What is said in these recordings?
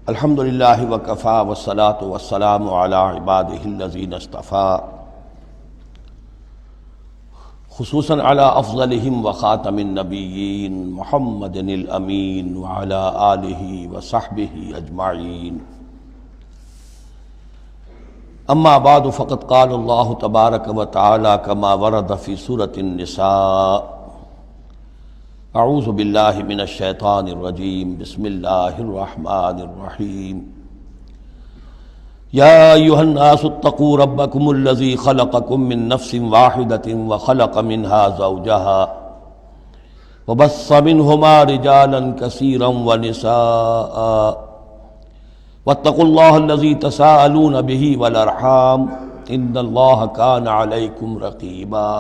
الحمد للہ وکفا والصلاۃ والسلام علی عبادہ الذین اصطفیٰ خصوصاً علی افضلہم وخاتم النبیین محمد الامین وعلی آلہ وصحبہ اجمعین اما بعد فقد قال اللہ تبارک وتعالی کما ورد فی سورۃ النساء اعوذ باللہ من الشیطان الرجیم بسم اللہ الرحمن الرحیم یا ایہا الناس اتقوا ربکم الذی خلقکم من نفس واحدۃ وخلق منها زوجها وبث منہما رجالا کثیرا ونساء واتقوا اللہ الذی تساءلون به والارحام ان اللہ کان علیکم رقیبا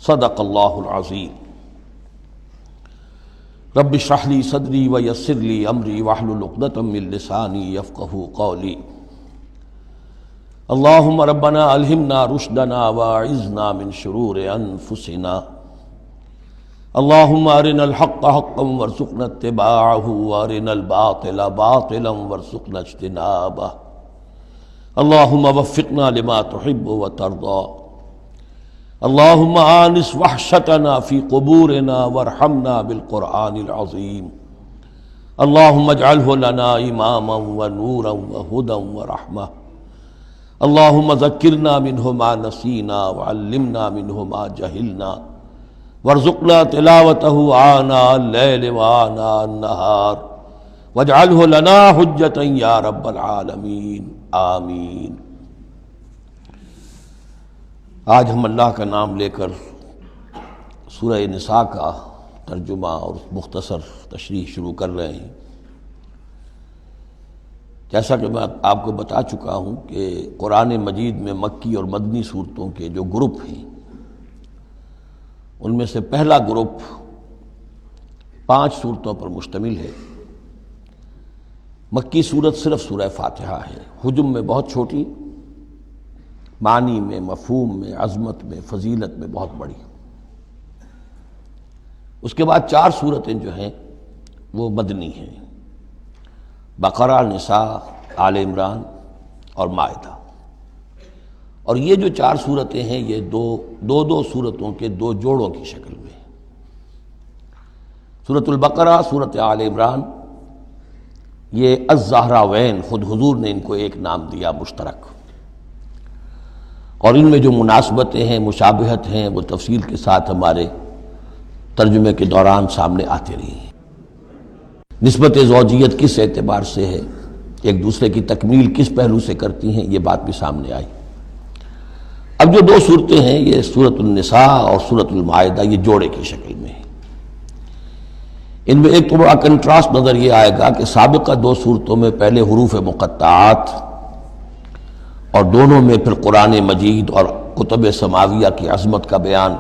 صدق اللہ العظیم رب اشرح لی صدری ویسر لی امری واحلل عقدۃ من لسانی یفقہوا قولی اللہم ربنا الہمنا رشدنا واعذنا من شرور انفسنا اللہم ارنا الحق حقا وارزقنا اتباعہ وارنا الباطل باطلا وارزقنا اجتنابہ اللہم وفقنا لما تحب وترضى اللہم آنس وحشتنا فی قبورنا وارحمنا بالقرآن العظیم اللہم اجعلہ لنا اماما ونورا وہدا ورحمہ اللہم ذکرنا منہ ما نسینا وعلمنا منہ ما جہلنا وارزقنا تلاوتہ آناء اللیل وآناء النہار واجعلہ لنا حجتا یا رب العالمین آمین۔ آج ہم اللہ کا نام لے کر سورہ نساء کا ترجمہ اور مختصر تشریح شروع کر رہے ہیں۔ جیسا کہ میں آپ کو بتا چکا ہوں کہ قرآن مجید میں مکی اور مدنی صورتوں کے جو گروپ ہیں ان میں سے پہلا گروپ 5 صورتوں پر مشتمل ہے۔ مکی صورت صرف سورہ فاتحہ ہے، حجم میں بہت چھوٹی، معنی میں، مفہوم میں، عظمت میں، فضیلت میں بہت بڑی۔ اس کے بعد 4 صورتیں جو ہیں وہ مدنی ہیں، بقرہ، نساء، آل عمران اور مائدہ۔ اور یہ جو 4 صورتیں ہیں یہ دو صورتوں کے 2 جوڑوں کی شکل میں۔ سورۃ البقرہ، سورۃ آل عمران، یہ الزہراوین، خود حضور نے ان کو ایک نام دیا مشترک، اور ان میں جو مناسبتیں ہیں، مشابہت ہیں، وہ تفصیل کے ساتھ ہمارے ترجمے کے دوران سامنے آتے رہی ہیں۔ نسبت زوجیت کس اعتبار سے ہے، ایک دوسرے کی تکمیل کس پہلو سے کرتی ہیں، یہ بات بھی سامنے آئی۔ اب جو 2 صورتیں ہیں یہ سورۃ النساء اور سورۃ المائدہ، یہ جوڑے کی شکل میں ہیں۔ ان میں ایک تو بڑا کنٹراسٹ نظر یہ آئے گا کہ سابقہ 2 صورتوں میں پہلے حروف مقطعات اور دونوں میں پھر قرآن مجید اور کتب سماویہ کی عظمت کا بیان،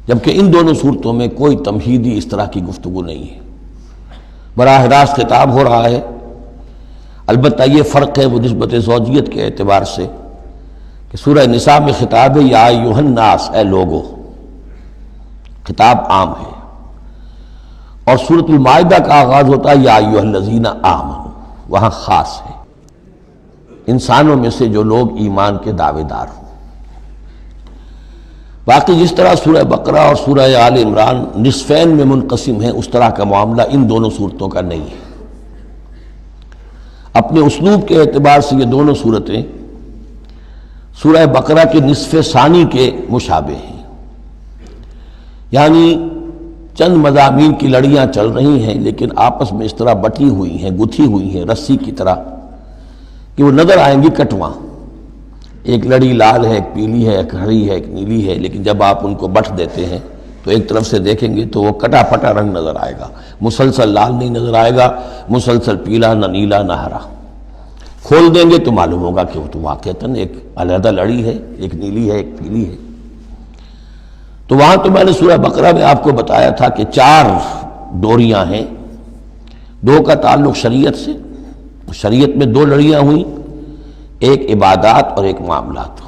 جبکہ ان دونوں صورتوں میں کوئی تمہیدی اس طرح کی گفتگو نہیں ہے، براہ راست خطاب ہو رہا ہے۔ البتہ یہ فرق ہے وہ نسبت زوجیت کے اعتبار سے کہ سورہ نساء میں خطاب ہے یا ایھا الناس، اے لوگو، خطاب عام ہے، اور سورۃ المائدہ کا آغاز ہوتا ہے یا ایھا الذین آمنوا، وہاں خاص ہے، انسانوں میں سے جو لوگ ایمان کے دعوے دار ہوں۔ باقی جس طرح سورہ بقرہ اور سورہ آل عمران نصفین میں منقسم ہیں، اس طرح کا معاملہ ان دونوں صورتوں کا نہیں ہے۔ اپنے اسلوب کے اعتبار سے یہ دونوں صورتیں سورہ بقرہ کے نصف ثانی کے مشابہ ہیں، یعنی چند مضامین کی لڑیاں چل رہی ہیں لیکن آپس میں اس طرح بٹی ہوئی ہیں، گتھی ہوئی ہیں رسی کی طرح کہ وہ نظر آئیں گی کٹواں، ایک لڑی لال ہے، ایک پیلی ہے، ایک ہری ہے، ایک نیلی ہے، لیکن جب آپ ان کو بٹ دیتے ہیں تو ایک طرف سے دیکھیں گے تو وہ کٹا پٹا رنگ نظر آئے گا، مسلسل لال نہیں نظر آئے گا، مسلسل پیلا، نہ نیلا نہ ہرا۔ کھول دیں گے تو معلوم ہوگا کہ وہ تو واقعتاً ایک علیحدہ لڑی ہے، ایک نیلی ہے، ایک پیلی ہے۔ تو وہاں تو میں نے سورہ بقرہ میں آپ کو بتایا تھا کہ 4 ڈوریاں ہیں، 2 کا تعلق شریعت سے، شریعت میں 2 لڑیاں ہوئیں، ایک عبادات اور ایک معاملات۔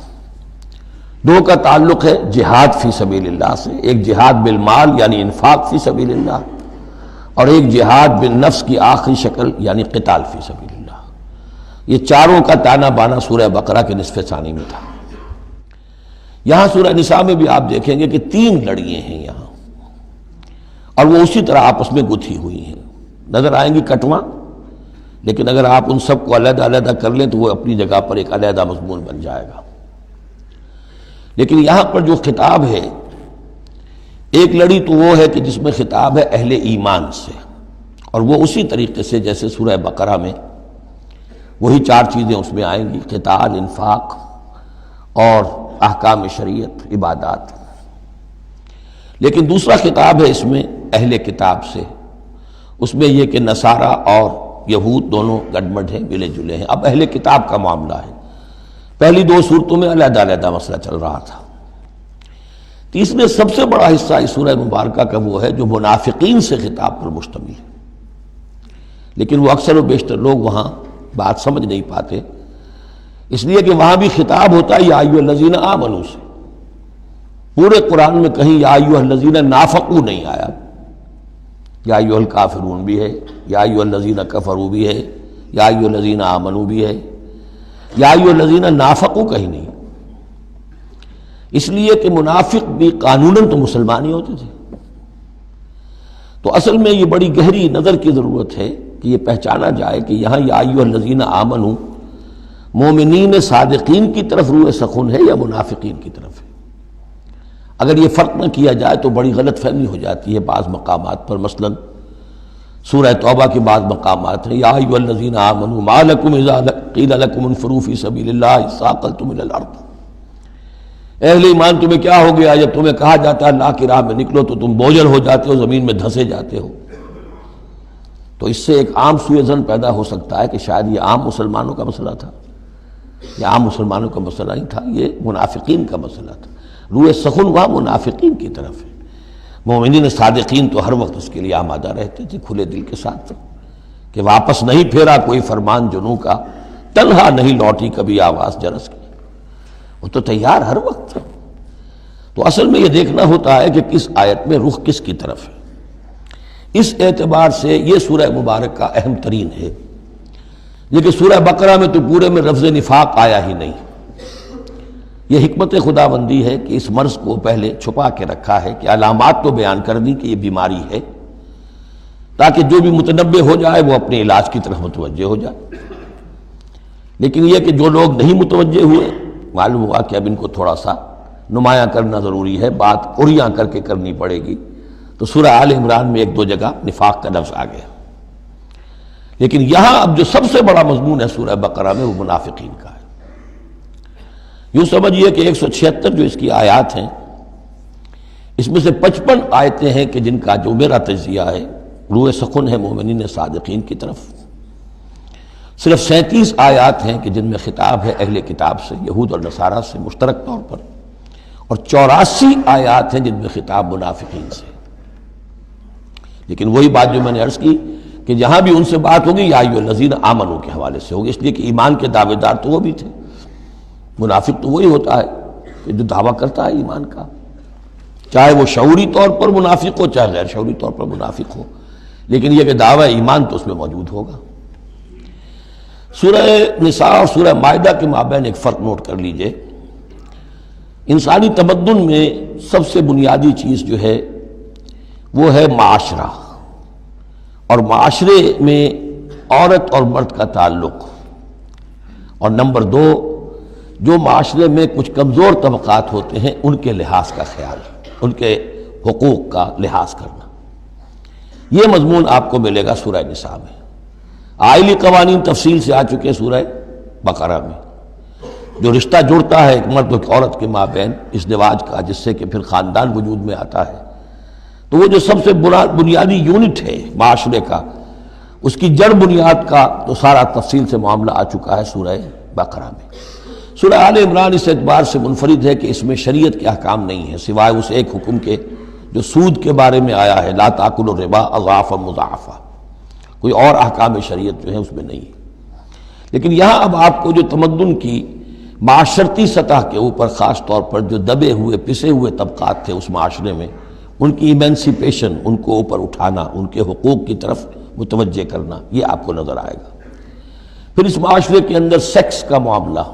2 کا تعلق ہے جہاد فی سبیل اللہ سے، ایک جہاد بالمال یعنی انفاق فی سبیل اللہ، اور ایک جہاد بالنفس کی آخری شکل یعنی قتال فی سبیل اللہ. یہ چاروں کا تانا بانا سورہ بقرہ کے نصف ثانی میں تھا. یہاں سورہ نساء میں بھی آپ دیکھیں گے کہ 3 لڑیاں ہیں یہاں، اور وہ اسی طرح آپس میں گتھی ہوئی ہیں. نظر آئیں گی کٹواں، لیکن اگر آپ ان سب کو علیحدہ علیحدہ کر لیں تو وہ اپنی جگہ پر ایک علیحدہ مضمون بن جائے گا. لیکن یہاں پر جو خطاب ہے، ایک لڑی تو وہ ہے کہ جس میں خطاب ہے اہل ایمان سے، اور وہ اسی طریقے سے جیسے سورہ بقرہ میں وہی 4 چیزیں اس میں آئیں گی: قتال، انفاق اور احکام شریعت، عبادات. لیکن دوسرا خطاب ہے اس میں اہل کتاب سے. اس میں یہ کہ نصارہ اور یہود دونوں گڈمڈ ہیں، ملے جلے ہیں. اب اہل کتاب کا معاملہ ہے. پہلی 2 صورتوں میں علیحدہ علیحدہ مسئلہ چل رہا تھا. تیسرے سب سے بڑا حصہ اس سورہ مبارکہ کا وہ ہے جو منافقین سے خطاب پر مشتمل ہے. لیکن وہ اکثر و بیشتر لوگ وہاں بات سمجھ نہیں پاتے، اس لیے کہ وہاں بھی خطاب ہوتا ہے یا ایھا الذین آمنوا سے. پورے قرآن میں کہیں یا ایھا الذین نافقوا نہیں آیا. یا ایھا الکافرون بھی ہے، یا ایھا الذین کفروا بھی ہے، یا ایھا الذین آمنوا بھی ہے، یا ایھا الذین نافقوا کہیں نہیں. اس لیے کہ منافق بھی قانوناً تو مسلمان ہی ہوتے تھے. تو اصل میں یہ بڑی گہری نظر کی ضرورت ہے کہ یہ پہچانا جائے کہ یہاں یا ایھا الذین آمنوا مومنین صادقین کی طرف روح سخن ہے یا منافقین کی طرف ہے. اگر یہ فرق نہ کیا جائے تو بڑی غلط فہمی ہو جاتی ہے بعض مقامات پر. مثلا سورہ توبہ کے بعض مقامات ہیں یا ایھا الذین آمنوا ما لکم اذا قیل لکم انفروا فی سبیل اللہ ثاقلتم الی الارض. اہل ایمان تمہیں کیا ہو گیا جب تمہیں کہا جاتا ہے اللہ کی راہ میں نکلو تو تم بوجھل ہو جاتے ہو، زمین میں دھسے جاتے ہو. تو اس سے ایک عام سوء ظن پیدا ہو سکتا ہے کہ شاید یہ عام مسلمانوں کا مسئلہ تھا. یہ عام مسلمانوں کا مسئلہ نہیں تھا، یہ منافقین کا مسئلہ تھا. روح سخن وہاں منافقین کی طرف ہے. مومنین صادقین تو ہر وقت اس کے لیے آمادہ رہتے تھے کھلے دل کے ساتھ کہ واپس نہیں پھیرا کوئی فرمان جنوں کا، تنہا نہیں لوٹی کبھی آواز جرس کی. وہ تو تیار ہر وقت تھا. تو اصل میں یہ دیکھنا ہوتا ہے کہ کس آیت میں رخ کس کی طرف ہے. اس اعتبار سے یہ سورہ مبارک کا اہم ترین ہے. لیکن سورہ بقرہ میں تو پورے میں لفظ نفاق آیا ہی نہیں. یہ حکمت خداوندی ہے کہ اس مرض کو پہلے چھپا کے رکھا ہے کہ علامات تو بیان کر دی کہ یہ بیماری ہے، تاکہ جو بھی متنبہ ہو جائے وہ اپنے علاج کی طرف متوجہ ہو جائے. لیکن یہ کہ جو لوگ نہیں متوجہ ہوئے، معلوم ہوا کہ اب ان کو تھوڑا سا نمایاں کرنا ضروری ہے، بات اریاں کر کے کرنی پڑے گی. تو سورہ آل عمران میں 1-2 جگہ نفاق کا لفظ آ گیا. لیکن یہاں اب جو سب سے بڑا مضمون ہے سورہ بقرہ میں وہ منافقین کا ہے. یوں سمجھیے کہ 176 جو اس کی آیات ہیں، اس میں سے 55 آیتیں ہیں کہ جن کا جو میرا تجزیہ ہے روح سخن ہے مومنین صادقین کی طرف. صرف 37 آیات ہیں کہ جن میں خطاب ہے اہل کتاب سے، یہود اور نصارہ سے مشترک طور پر، اور 84 آیات ہیں جن میں خطاب منافقین سے. لیکن وہی بات جو میں نے عرض کی کہ جہاں بھی ان سے بات ہوگی یا ایھا الذین آمنوا کے حوالے سے ہوگی، اس لیے کہ ایمان کے دعوے دار تو وہ بھی تھے. منافق تو وہی ہوتا ہے کہ جو دعویٰ کرتا ہے ایمان کا، چاہے وہ شعوری طور پر منافق ہو چاہے غیر شعوری طور پر منافق ہو، لیکن یہ کہ دعویٰ ایمان تو اس میں موجود ہوگا. سورہ نساء اور سورہ مائدہ کے مابین ایک فرق نوٹ کر لیجئے. انسانی تمدن میں سب سے بنیادی چیز جو ہے وہ ہے معاشرہ، اور معاشرے میں عورت اور مرد کا تعلق. اور نمبر 2، جو معاشرے میں کچھ کمزور طبقات ہوتے ہیں ان کے لحاظ کا خیال، ان کے حقوق کا لحاظ کرنا. یہ مضمون آپ کو ملے گا سورہ نساء میں. آئلی قوانین تفصیل سے آ چکے سورہ بقرہ میں. جو رشتہ جڑتا ہے ایک مرد اور ایک عورت کے مابین ازدواج کا، جس سے کہ پھر خاندان وجود میں آتا ہے، تو وہ جو سب سے بنیادی یونٹ ہے معاشرے کا، اس کی جڑ بنیاد کا تو سارا تفصیل سے معاملہ آ چکا ہے سورہ بقرہ میں. سورہ آل عمران اس اعتبار سے منفرد ہے کہ اس میں شریعت کے احکام نہیں ہیں سوائے اس ایک حکم کے جو سود کے بارے میں آیا ہے، لا تاکلوا الربا اضعافا مضاعفا. کوئی اور احکام شریعت جو ہے اس میں نہیں ہے. لیکن یہاں اب آپ کو جو تمدن کی معاشرتی سطح کے اوپر خاص طور پر جو دبے ہوئے پسے ہوئے طبقات تھے اس معاشرے میں، ان کی ایمینسیپیشن، ان کو اوپر اٹھانا، ان کے حقوق کی طرف متوجہ کرنا، یہ آپ کو نظر آئے گا۔ پھر اس معاشرے کے اندر سیکس کا معاملہ،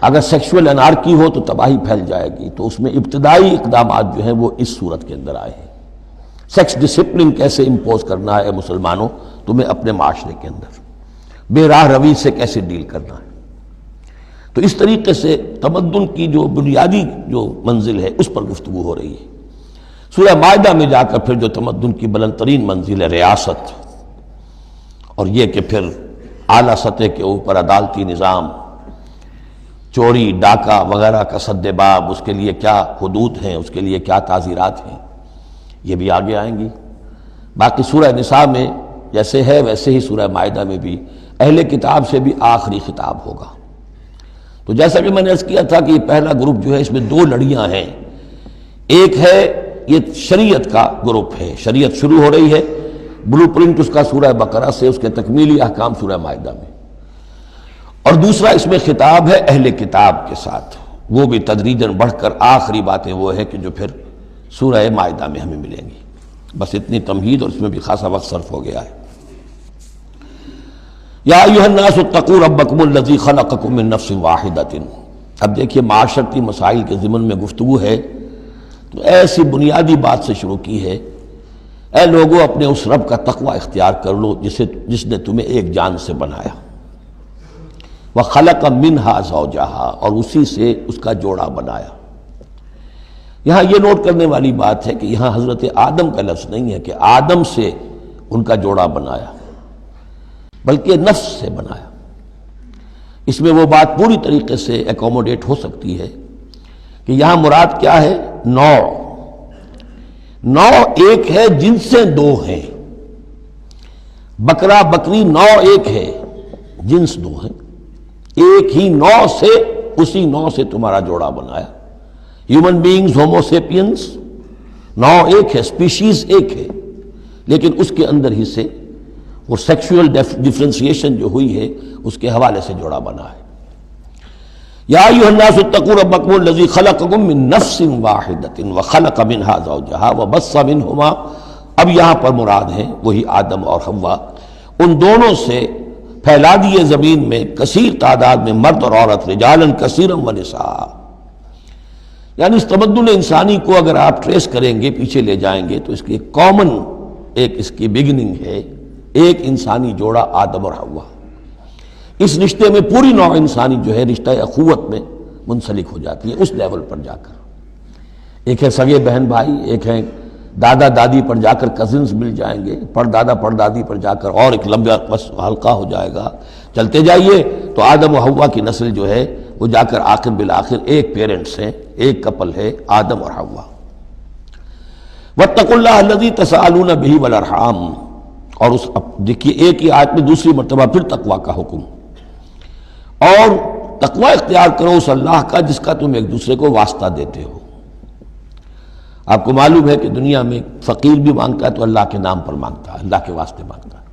اگر سیکشول انارکی ہو تو تباہی پھیل جائے گی، تو اس میں ابتدائی اقدامات جو ہیں وہ اس صورت کے اندر آئے ہیں۔ سیکس ڈسپلن کیسے امپوز کرنا ہے مسلمانوں تمہیں اپنے معاشرے کے اندر، بے راہ روی سے کیسے ڈیل کرنا ہے۔ تو اس طریقے سے تمدن کی جو بنیادی جو منزل ہے اس پر گفتگو ہو رہی ہے۔ سورہ مائدہ میں جا کر پھر جو تمدن کی بلند ترین منزل ہے ریاست، اور یہ کہ پھر اعلیٰ سطح کے اوپر عدالتی نظام، چوری ڈاکہ وغیرہ کا سد باب، اس کے لیے کیا حدود ہیں، اس کے لیے کیا تعزیرات ہیں، یہ بھی آگے آئیں گی۔ باقی سورہ نساء میں جیسے ہے ویسے ہی سورہ مائدہ میں بھی اہل کتاب سے بھی آخری خطاب ہوگا۔ تو جیسا کہ میں نے عرض کیا تھا کہ یہ پہلا گروپ جو ہے اس میں دو لڑیاں ہیں۔ ایک ہے یہ شریعت کا گروپ ہے، شریعت شروع ہو رہی ہے، بلو پرنٹ اس کا سورہ بقرہ سے، اس کے تکمیلی احکام سورہ مائدہ میں، اور دوسرا اس میں خطاب ہے اہل کتاب کے ساتھ، وہ بھی تدریجاً بڑھ کر آخری باتیں وہ ہے کہ جو پھر سورہ مائدہ میں ہمیں ملیں گی۔ بس اتنی تمہید، اور اس میں بھی خاصا وقت صرف ہو گیا ہے۔ یا ایھا الناس اتقوا ربکم الذی خلقکم من نفس واحدۃ۔ اب دیکھیے معاشرتی مسائل کے ضمن میں گفتگو ہے تو ایسی بنیادی بات سے شروع کی ہے، اے لوگو اپنے اس رب کا تقوی اختیار کر لو جس نے تمہیں ایک جان سے بنایا، وَخَلَقَ مِنْهَا زَوْجَهَا، اور اسی سے اس کا جوڑا بنایا۔ یہاں یہ نوٹ کرنے والی بات ہے کہ یہاں حضرت آدم کا لفظ نہیں ہے کہ آدم سے ان کا جوڑا بنایا، بلکہ نفس سے بنایا۔ اس میں وہ بات پوری طریقے سے ایکوموڈیٹ ہو سکتی ہے کہ یہاں مراد کیا ہے؟ نوع ایک ہے، جنسیں دو ہیں۔ بکرا بکری نوع ایک ہے، جنس دو ہیں، ایک ہی نوع سے، اسی نوع سے تمہارا جوڑا بنایا۔ ہیومن بینگز، ہومو سیپینز، نوع ایک ہے، سپیشیز ایک ہے، لیکن اس کے اندر ہی سے وہ سیکشول ڈفرینسیشن جو ہوئی ہے اس کے حوالے سے جوڑا بنا ہے۔ یا ایھا الناس اتقوا ربکم الذی خلقکم من نفس واحدۃ وخلق منها زوجها وبث منہما، اب یہاں پر مراد ہیں وہی آدم اور حوا، ان دونوں سے پھیلا دیے زمین میں کثیر تعداد میں مرد اور عورت، رجالا کثیرا ونساء۔ یعنی اس تمدن انسانی کو اگر آپ ٹریس کریں گے، پیچھے لے جائیں گے، تو اس کی کامن ایک اس کی بگننگ ہے، ایک انسانی جوڑا آدم اور حوا۔ اس رشتے میں پوری نوع انسانی جو ہے رشتہ اخوت میں منسلک ہو جاتی ہے، اس لیول پر جا کر۔ ایک ہے سگے بہن بھائی، ایک ہے دادا دادی پر جا کر کزنز مل جائیں گے، پردادا پردادی پر جا کر اور ایک لمبا حلقہ ہو جائے گا۔ چلتے جائیے تو آدم و حوا کی نسل جو ہے وہ جا کر آخر بالآخر ایک پیرنٹس ہیں، ایک کپل ہے، آدم اور حوا۔ واتقوا اللہ الذی تساءلون بہ والارحام، اور اس دیکھیے ایک ہی آیت میں دوسری مرتبہ پھر تقوی کا حکم، اور تقوی اختیار کرو اس اللہ کا جس کا تم ایک دوسرے کو واسطہ دیتے ہو۔ آپ کو معلوم ہے کہ دنیا میں فقیر بھی مانگتا ہے تو اللہ کے نام پر مانگتا ہے، اللہ کے واسطے مانگتا ہے،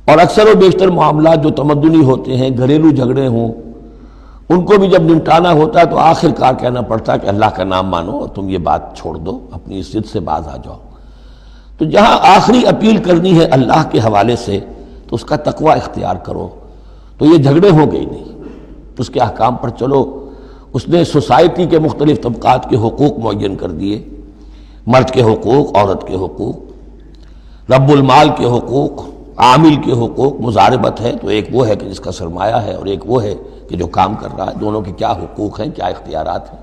اور اکثر و بیشتر معاملات جو تمدنی ہوتے ہیں، گھریلو جھگڑے ہوں، ان کو بھی جب نمٹانا ہوتا ہے تو آخر کار کہنا پڑتا ہے کہ اللہ کا نام مانو اور تم یہ بات چھوڑ دو، اپنی اس ضد سے باز آ جاؤ۔ تو جہاں آخری اپیل کرنی ہے اللہ کے حوالے سے تو اس کا تقوی اختیار کرو، تو یہ جھگڑے ہو گئی نہیں، اس کے احکام پر چلو۔ اس نے سوسائٹی کے مختلف طبقات کے حقوق معین کر دیے، مرد کے حقوق، عورت کے حقوق، رب المال کے حقوق، عامل کے حقوق، مضاربت ہے تو ایک وہ ہے کہ جس کا سرمایہ ہے اور ایک وہ ہے کہ جو کام کر رہا ہے، دونوں کے کیا حقوق ہیں، کیا اختیارات ہیں۔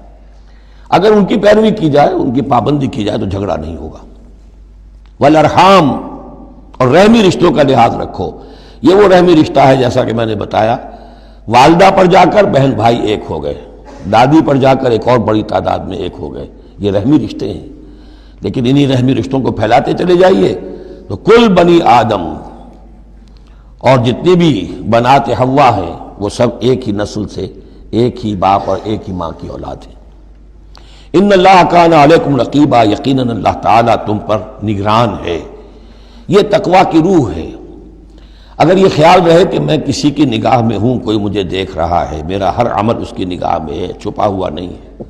اگر ان کی پیروی کی جائے، ان کی پابندی کی جائے تو جھگڑا نہیں ہوگا۔ والارحام، اور رحمی رشتوں کا لحاظ رکھو۔ یہ وہ رحمی رشتہ ہے جیسا کہ میں نے بتایا، والدہ پر جا کر بہن بھائی ایک ہو گئے، دادی پر جا کر ایک اور بڑی تعداد میں ایک ہو گئے، یہ رحمی رشتے ہیں۔ لیکن انہی رحمی رشتوں کو پھیلاتے چلے جائیے تو کل بنی آدم، اور جتنی بھی بنات حوا ہیں وہ سب ایک ہی نسل سے، ایک ہی باپ اور ایک ہی ماں کی اولاد ہیں۔ ان اللہ کان علیکم رقیبا، یقیناً اللہ تعالیٰ تم پر نگران ہے۔ یہ تقویٰ کی روح ہے۔ اگر یہ خیال رہے کہ میں کسی کی نگاہ میں ہوں، کوئی مجھے دیکھ رہا ہے، میرا ہر عمل اس کی نگاہ میں ہے، چھپا ہوا نہیں ہے،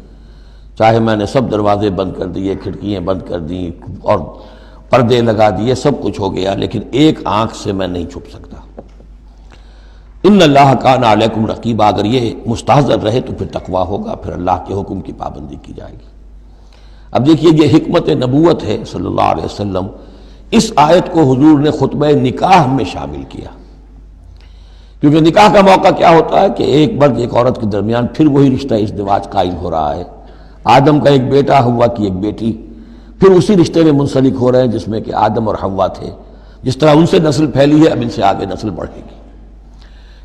چاہے میں نے سب دروازے بند کر دیے، کھڑکیاں بند کر دیں اور پردے لگا دیے، سب کچھ ہو گیا، لیکن ایک آنکھ سے میں نہیں چھپ سکتا۔ ان اللہ کان علیکم رقیبا، اگر یہ مستحضر رہے تو پھر تقویٰ ہوگا، پھر اللہ کے حکم کی پابندی کی جائے گی۔ اب دیکھیے یہ حکمت نبوت ہے صلی اللہ علیہ وسلم، اس آیت کو حضور نے خطبہ نکاح میں شامل کیا، کیونکہ نکاح کا موقع کیا ہوتا ہے کہ ایک مرد ایک عورت کے درمیان پھر وہی رشتہ ازدواج قائم ہو رہا ہے، آدم کا ایک بیٹا، حوا کی ایک بیٹی، پھر اسی رشتے میں منسلک ہو رہے ہیں جس میں کہ آدم اور حوا تھے، جس طرح ان سے نسل پھیلی ہے اب ان سے آگے نسل بڑھے گی۔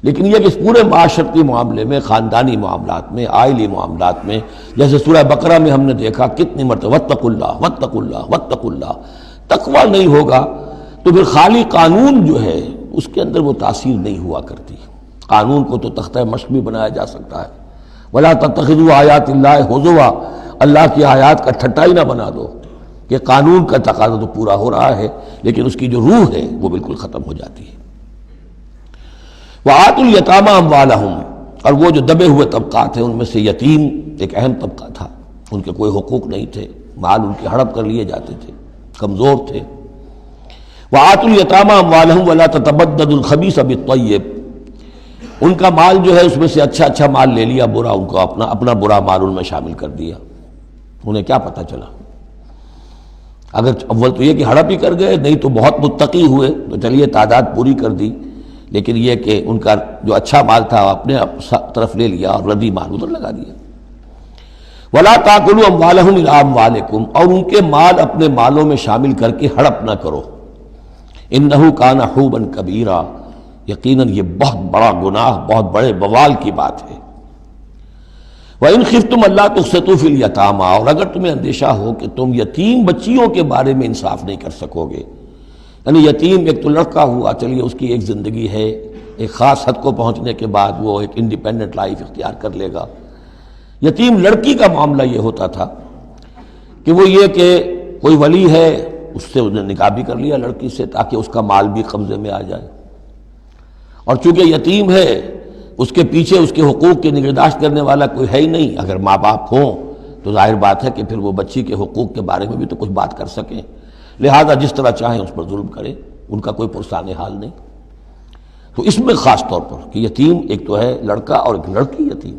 لیکن یہ کہ اس پورے معاشرتی معاملے میں، خاندانی معاملات میں، عائلی معاملات میں، جیسے سورہ بقرہ میں ہم نے دیکھا کتنی مرتبہ واتقوا اللہ واتقوا اللہ واتقوا اللہ، تقویٰ نہیں ہوگا تو پھر خالی قانون جو ہے اس کے اندر وہ تاثیر نہیں ہوا کرتی۔ قانون کو تو تختہ مشق بھی بنایا جا سکتا ہے، وَلَا تَتَّخِذُوا آیَاتِ اللَّهِ هُزُوًا، اللہ کی آیات کا ٹھٹا ہی نہ بنا دو، کہ قانون کا تقاضا تو پورا ہو رہا ہے لیکن اس کی جو روح ہے وہ بالکل ختم ہو جاتی ہے۔ وَآتُوا الْيَتَامَىٰ أَمْوَالَهُمْ، اور وہ جو دبے ہوئے طبقات ہیں ان میں سے یتیم ایک اہم طبقہ تھا، ان کے کوئی حقوق نہیں تھے، مال ان کے ہڑپ کر لیے جاتے تھے، کمزور تھے۔ وَآتُوا الْيَتَامَىٰ أَمْوَالَهُمْ وَلَا تَتَبَدَّلُوا الْخَبِيثَ بِالطَّيِّبِ، ان کا مال جو ہے اس میں سے اچھا مال لے لیا، برا ان کو اپنا برا مال ان میں شامل کر دیا۔ انہیں کیا پتہ چلا؟ اگر اول تو یہ کہ ہڑپ ہی کر گئے، نہیں تو بہت متقی ہوئے تو چلیے تعداد پوری کر دی، لیکن یہ کہ ان کا جو اچھا مال تھا اپنے طرف لے لیا اور ردی مال ادھر لگا دیا۔ وَلَا تَأْكُلُوا أَمْوَالَهُمْ إِلَىٰ أَمْوَالِكُمْ، اور ان کے مال اپنے مالوں میں شامل کر کے ہڑپ نہ کرو۔ إِنَّهُ كَانَ حُوبًا كَبِيرًا، یقیناً یہ بہت بڑا گناہ، بہت بڑے بوال کی بات ہے۔ وَإِنْ خِفْتُمْ أَلَّا تُقْسِطُوا فِي الْيَتَامَىٰ، اور اگر تمہیں اندیشہ ہو کہ تم یتیم بچیوں کے بارے میں انصاف نہیں کر سکو گے، یعنی یتیم ایک تو لڑکا ہوا، چلیے اس کی ایک زندگی ہے، ایک خاص حد کو پہنچنے کے بعد وہ ایک انڈیپینڈنٹ لائف اختیار کر لے گا۔ یتیم لڑکی کا معاملہ یہ ہوتا تھا کہ وہ یہ کہ کوئی ولی ہے، اس سے انہیں نکاح بھی کر لیا لڑکی سے تاکہ اس کا مال بھی قبضے میں آ جائے، اور چونکہ یتیم ہے اس کے پیچھے اس کے حقوق کی نگہداشت کرنے والا کوئی ہے ہی نہیں۔ اگر ماں باپ ہوں تو ظاہر بات ہے کہ پھر وہ بچی کے حقوق کے بارے میں بھی تو کچھ بات کر سکیں، لہذا جس طرح چاہیں اس پر ظلم کریں، ان کا کوئی پرسان حال نہیں۔ تو اس میں خاص طور پر کہ یتیم ایک تو ہے لڑکا اور ایک لڑکی یتیم۔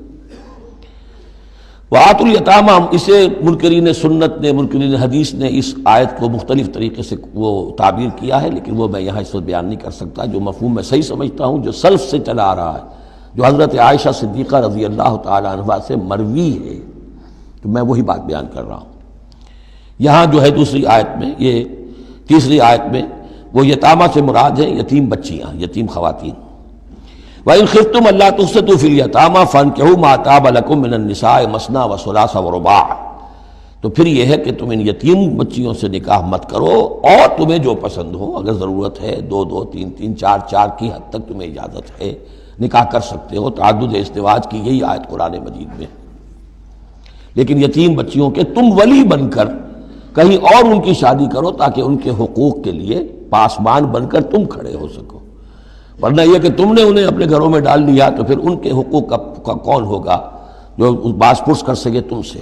وَآتُوا الْيَتَامَىٰ، اسے منکرین سنت نے، منکرین حدیث نے اس آیت کو مختلف طریقے سے وہ تعبیر کیا ہے، لیکن وہ میں یہاں اس وقت بیان نہیں کر سکتا۔ جو مفہوم میں صحیح سمجھتا ہوں، جو سلف سے چلا آ رہا ہے، جو حضرت عائشہ صدیقہ رضی اللہ تعالی عنہا سے مروی ہے، تو میں وہی بات بیان کر رہا ہوں۔ یہاں جو ہے دوسری آیت میں، یہ تیسری آیت میں، وہ یتامہ سے مراد ہیں یتیم بچیاں، یتیم خواتین۔ وَإِنْ خِفْتُمْ أَلَّا تُقْسِطُوا فِي الْيَتَامَىٰ فَانكِحُوا مَا طَابَ لَكُم مِّنَ النِّسَاءِ مَثْنَىٰ وَثُلَاثَ وَرُبَاعَ، تو پھر یہ ہے کہ تم ان یتیم بچیوں سے نکاح مت کرو، اور تمہیں جو پسند ہو، اگر ضرورت ہے دو دو تین تین چار چار کی حد تک تمہیں اجازت ہے، نکاح کر سکتے ہو۔ تعدد ازدواج کی یہی آیت قرآن مجید میں، لیکن یتیم بچیوں کے تم ولی بن کر کہیں اور ان کی شادی کرو تاکہ ان کے حقوق کے لیے پاسبان بن کر تم کھڑے ہو سکو، ورنہ یہ کہ تم نے انہیں اپنے گھروں میں ڈال لیا تو پھر ان کے حقوق کا کون ہوگا جو باز پرس کر سکے تم سے۔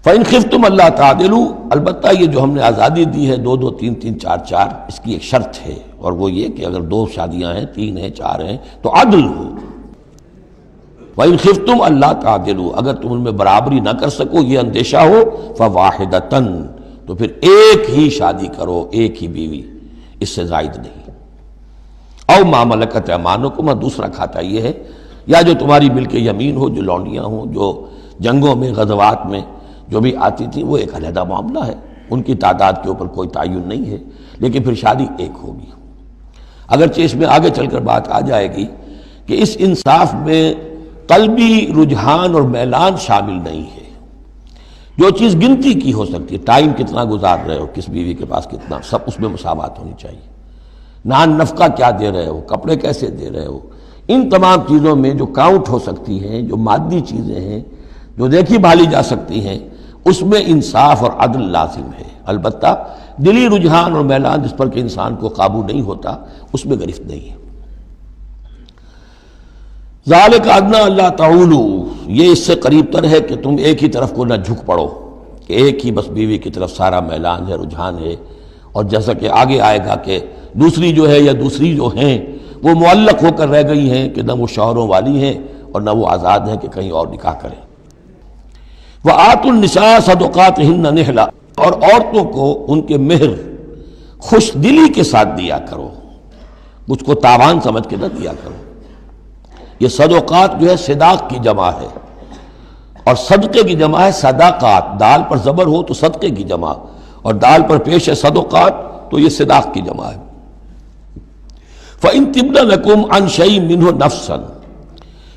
فَإِنْ خِفْتُمْ أَلَّا تَعْدِلُوا، البتہ یہ جو ہم نے آزادی دی ہے دو دو تین تین چار چار، اس کی ایک شرط ہے، اور وہ یہ کہ اگر دو شادیاں ہیں، تین ہیں، چار ہیں، تو عدل ہو۔ وَإِنْ خِفْتُمْ أَلَّا تَعْدِلُوا، اگر تم ان میں برابری نہ کر سکو، یہ اندیشہ ہو، فَوَاحِدَةً، تو پھر ایک ہی شادی کرو، ایک ہی بیوی، اس سے زائد نہیں۔ او ما ملکت ایمانکم، دوسرا کھاتا یہ ہے، یا جو تمہاری ملک یمین ہو، جو لونڈیاں ہوں، جو جنگوں میں غزوات میں جو بھی آتی تھی، وہ ایک علیحدہ معاملہ ہے، ان کی تعداد کے اوپر کوئی تعین نہیں ہے، لیکن پھر شادی ایک ہوگی۔ اگرچہ اس میں آگے چل کر بات آ جائے گی کہ اس انصاف میں قلبی رجحان اور میلان شامل نہیں ہے، جو چیز گنتی کی ہو سکتی ہے، ٹائم کتنا گزار رہے ہو، کس بیوی کے پاس کتنا، سب اس میں مساوات ہونی چاہیے۔ نان نفقہ کیا دے رہے ہو، کپڑے کیسے دے رہے ہو، ان تمام چیزوں میں جو کاؤنٹ ہو سکتی ہیں، جو مادی چیزیں ہیں، جو دیکھی بھالی جا سکتی ہیں، اس میں انصاف اور عدل لازم ہے۔ البتہ دلی رجحان اور میلان جس پر کہ انسان کو قابو نہیں ہوتا، اس میں گرفت نہیں ہے۔ ذالک ادنیٰ اللہ تعولوا، یہ اس سے قریب تر ہے کہ تم ایک ہی طرف کو نہ جھک پڑو، کہ ایک ہی بس بیوی کی طرف سارا میلان ہے، رجحان ہے. اور جیسا کہ آگے آئے گا کہ دوسری جو ہے یا دوسری جو ہیں وہ معلق ہو کر رہ گئی ہیں کہ نہ وہ شوہروں والی ہیں اور نہ وہ آزاد ہیں کہ کہیں اور نکاح کریں. وَآتُوا النِّسَاءَ صَدُقَاتِهِنَّ نِحْلًا، اور عورتوں کو ان کے مہر خوش دلی کے ساتھ دیا کرو، مجھ کو تاوان سمجھ کے نہ دیا کرو. یہ صدقات جو ہے صداق کی جمع ہے، اور صدقے کی جمع ہے صداقات. دال پر زبر ہو تو صدقے کی جمع، اور دال پر پیش ہے صدقات تو یہ صداق کی جمع ہے. فَإِن تِبْنَ لَكُمْ عَنْ شَيْءٍ مِّنْهُ نَفْسًا،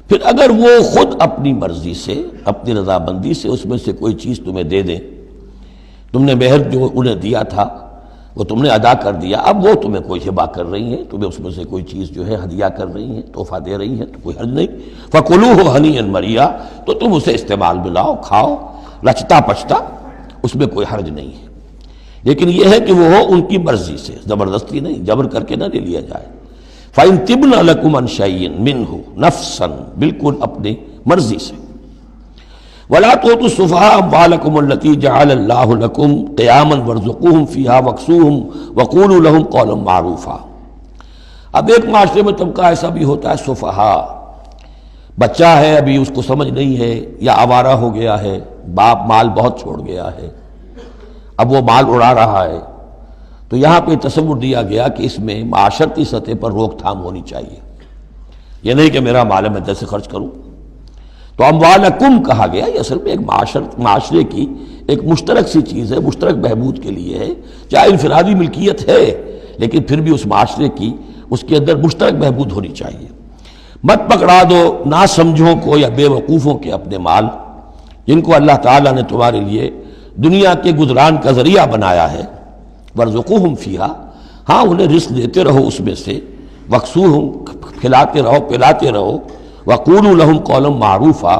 پھر اگر وہ خود اپنی مرضی سے، اپنی رضامندی سے اس میں سے کوئی چیز تمہیں دے دیں، تم نے مہر جو انہیں دیا تھا وہ تم نے ادا کر دیا، اب وہ تمہیں کوئی ہبہ کر رہی ہیں، تمہیں اس میں سے کوئی چیز جو ہے ہدیہ کر رہی ہیں، تحفہ دے رہی ہیں، تو کوئی حرج نہیں. فَكُلُوهُ هَنِيًّا مَرِيًّا، تو تم اسے استعمال میں لاؤ، کھاؤ رچتا پچتا، اس میں کوئی حرج نہیں ہے. لیکن یہ ہے کہ وہ ہو ان کی مرضی سے، زبردستی نہیں، جبر کر کے نہ لے لیا جائے. فَإِن تِبْنَ لَكُمْ عَنْ شَيْءٍ مِّنْهُ نَفْسًا، بالکل اپنی مرضی سے. وَلَا تُؤْتُوا السُّفَهَاءَ أَمْوَالَكُمُ الَّتِي جَعَلَ اللَّهُ لَكُمْ قِيَامًا وَارْزُقُوهُمْ فِيهَا وَاكْسُوهُمْ وَقُولُوا لَهُمْ قَوْلًا مَّعْرُوفًا. اب ایک معاشرے میں طبقہ ایسا بھی ہوتا ہے سفہاء، بچہ ہے ابھی اس کو سمجھ نہیں ہے یا آوارہ ہو گیا ہے، باپ مال بہت چھوڑ گیا ہے، اب وہ مال اڑا رہا ہے. تو یہاں پہ تصور دیا گیا کہ اس میں معاشرتی سطح پر روک تھام ہونی چاہیے. یہ نہیں کہ میرا مال ہے میں جیسے خرچ کروں. تو اموالکم کہا گیا، یہ اصل میں ایک معاشرے کی ایک مشترک سی چیز ہے، مشترک بہبود کے لیے ہے. چاہے انفرادی ملکیت ہے لیکن پھر بھی اس معاشرے کی، اس کے اندر مشترک بہبود ہونی چاہیے. مت پکڑا دو ناسمجھوں کو یا بے وقوفوں کے اپنے مال، جن کو اللہ تعالیٰ نے تمہارے لیے دنیا کے گزران کا ذریعہ بنایا ہے. وَارْزُقُوهُمْ فِيهَا، ہاں انہیں رزق دیتے رہو اس میں سے. وَاكْسُوهُمْ، کھلاتے رہو پلاتے رہو. وَقُولُوا لَهُمْ قَوْلًا مَّعْرُوفًا،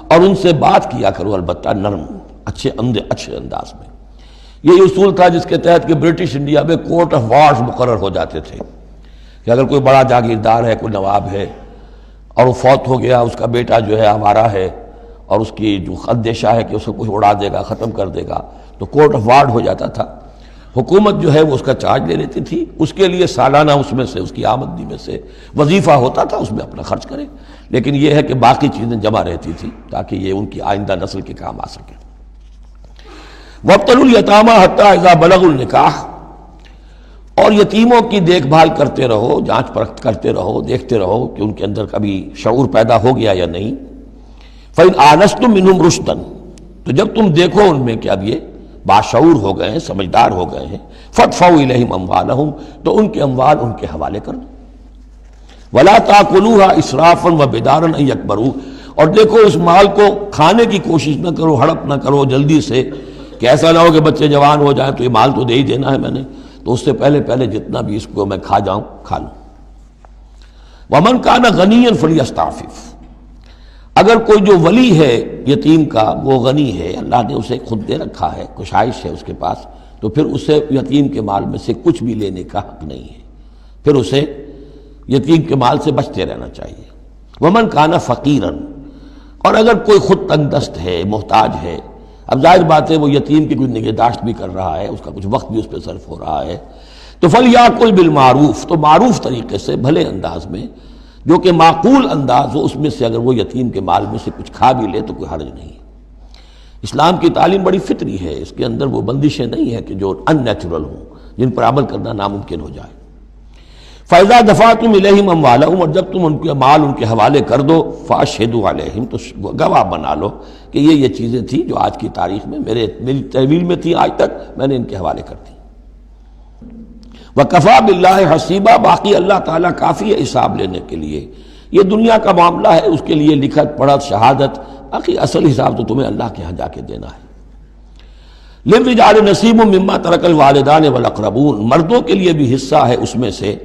اور ان سے بات کیا کرو البتہ نرم، اچھے انداز میں. یہی اصول تھا جس کے تحت کہ برٹش انڈیا میں کورٹ آف وارز مقرر ہو جاتے تھے کہ اگر کوئی بڑا جاگیردار ہے، کوئی نواب ہے اور وہ فوت ہو گیا، اس کا بیٹا جو ہے آوارہ ہے اور اس کی جو اندیشہ ہے کہ اسے کچھ اڑا دے گا، ختم کر دے گا، تو کورٹ آف وارڈ ہو جاتا تھا. حکومت جو ہے وہ اس کا چارج لے لیتی تھی، اس کے لیے سالانہ اس میں سے، اس کی آمدنی میں سے وظیفہ ہوتا تھا، اس میں اپنا خرچ کرے. لیکن یہ ہے کہ باقی چیزیں جمع رہتی تھی تاکہ یہ ان کی آئندہ نسل کے کام آ سکے. وَابْتَلُوا الْيَتَامَىٰ حَتَّىٰ إِذَا بَلَغُوا النِّكَاحَ، اور یتیموں کی دیکھ بھال کرتے رہو، جانچ پرکھ کرتے رہو، دیکھتے رہو کہ ان کے اندر کبھی شعور پیدا ہو گیا یا نہیں. فَإِنْ آنَسْتُم مِّنْهُمْ رُشْدًا، تو جب تم دیکھو ان میں کہ اب یہ باشعور ہو گئے ہیں، سمجھدار ہو گئے ہیں. فَادْفَعُوا إِلَيْهِمْ أَمْوَالَهُمْ، تو ان کے اموال ان کے حوالے کر دو. وَلَا تَأْكُلُوهَا إِسْرَافًا وَبِدَارًا أَن يَكْبَرُوا، اور دیکھو اس مال کو کھانے کی کوشش نہ کرو، ہڑپ نہ کرو جلدی سے، کہ ایسا نہ ہو کہ بچے جوان ہو جائیں تو یہ مال تو دے ہی دینا ہے میں نے، تو اس سے پہلے جتنا بھی اس کو میں کھا جاؤں کھا لوں. وَمَنْ كَانَ غَنِيًّا فَلْيَسْتَعْفِفْ، اگر کوئی جو ولی ہے یتیم کا وہ غنی ہے، اللہ نے اسے خود دے رکھا ہے، کشائش ہے اس کے پاس، تو پھر اسے یتیم کے مال میں سے کچھ بھی لینے کا حق نہیں ہے، پھر اسے یتیم کے مال سے بچتے رہنا چاہیے. وَمَنْ كَانَ فَقِيرًا، اور اگر کوئی خود تنگ دست ہے، محتاج ہے، اب ظاہر بات ہے وہ یتیم کی کوئی نگہداشت بھی کر رہا ہے، اس کا کچھ وقت بھی اس پہ صرف ہو رہا ہے، تو فَلْيَأْكُلْ بِالْمَعْرُوفِ، تو معروف طریقے سے، بھلے انداز میں، جو کہ معقول انداز ہو، اس میں سے اگر وہ یتیم کے مال میں سے کچھ کھا بھی لے تو کوئی حرج نہیں. اسلام کی تعلیم بڑی فطری ہے، اس کے اندر وہ بندشیں نہیں ہیں کہ جو ان نیچرل ہوں، جن پر عمل کرنا ناممکن ہو جائے. فَإِذَا دَفَعْتُمْ إِلَيْهِمْ أَمْوَالَهُمْ، اور جب تم ان کے مال ان کے حوالے کر دو، فَأَشْهِدُوا عَلَيْهِمْ، تو گواہ بنا لو کہ یہ چیزیں تھیں جو آج کی تاریخ میں میری تحویل میں تھی، آج تک میں نے ان کے حوالے کر دی. وَكَفَىٰ بِاللَّهِ حَسِيبًا، باقی اللہ تعالیٰ کافی ہے حساب لینے کے لیے. یہ دنیا کا معاملہ ہے، اس کے لیے لکھت پڑھت شہادت، باقی اصل حساب تو تمہیں اللہ کے ہاں جا کے دینا ہے. لِلرِّجَالِ نَصِيبٌ مِّمَّا تَرَكَ الْوَالِدَانِ وَالْأَقْرَبُونَ، مردوں کے لیے بھی حصہ ہے اس میں سے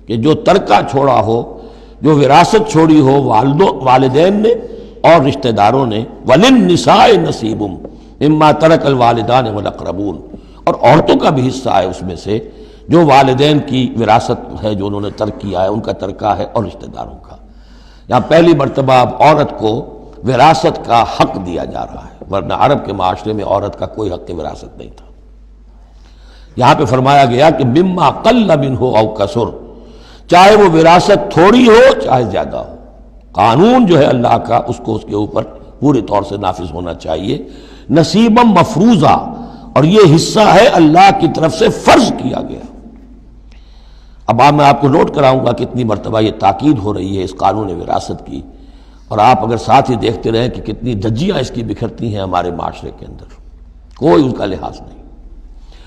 کہ جو ترکہ چھوڑا ہو، جو وراثت چھوڑی ہو والدین نے اور رشتہ داروں نے. وَلِلنِّسَاءِ نَصِيبٌ مِّمَّا تَرَكَ الْوَالِدَانِ وَالْأَقْرَبُونَ، اور عورتوں کا بھی حصہ ہے اس میں سے جو والدین کی وراثت ہے، جو انہوں نے ترک کیا ہے، ان کا ترکہ ہے، اور رشتہ داروں کا. یہاں پہلی مرتبہ اب عورت کو وراثت کا حق دیا جا رہا ہے، ورنہ عرب کے معاشرے میں عورت کا کوئی حق وراثت نہیں تھا۔ یہاں پہ فرمایا گیا کہ مما قل منہ او کثر، چاہے وہ وراثت تھوڑی ہو چاہے زیادہ ہو، قانون جو ہے اللہ کا اس کو اس کے اوپر پورے طور سے نافذ ہونا چاہیے، نصیبا مفروضہ، اور یہ حصہ ہے اللہ کی طرف سے فرض کیا گیا۔ اب میں آپ کو نوٹ کراؤں گا کتنی مرتبہ یہ تاکید ہو رہی ہے اس قانون وراثت کی، اور آپ اگر ساتھ ہی دیکھتے رہیں کہ کتنی دھجیاں اس کی بکھرتی ہیں ہمارے معاشرے کے اندر، کوئی اس کا لحاظ نہیں۔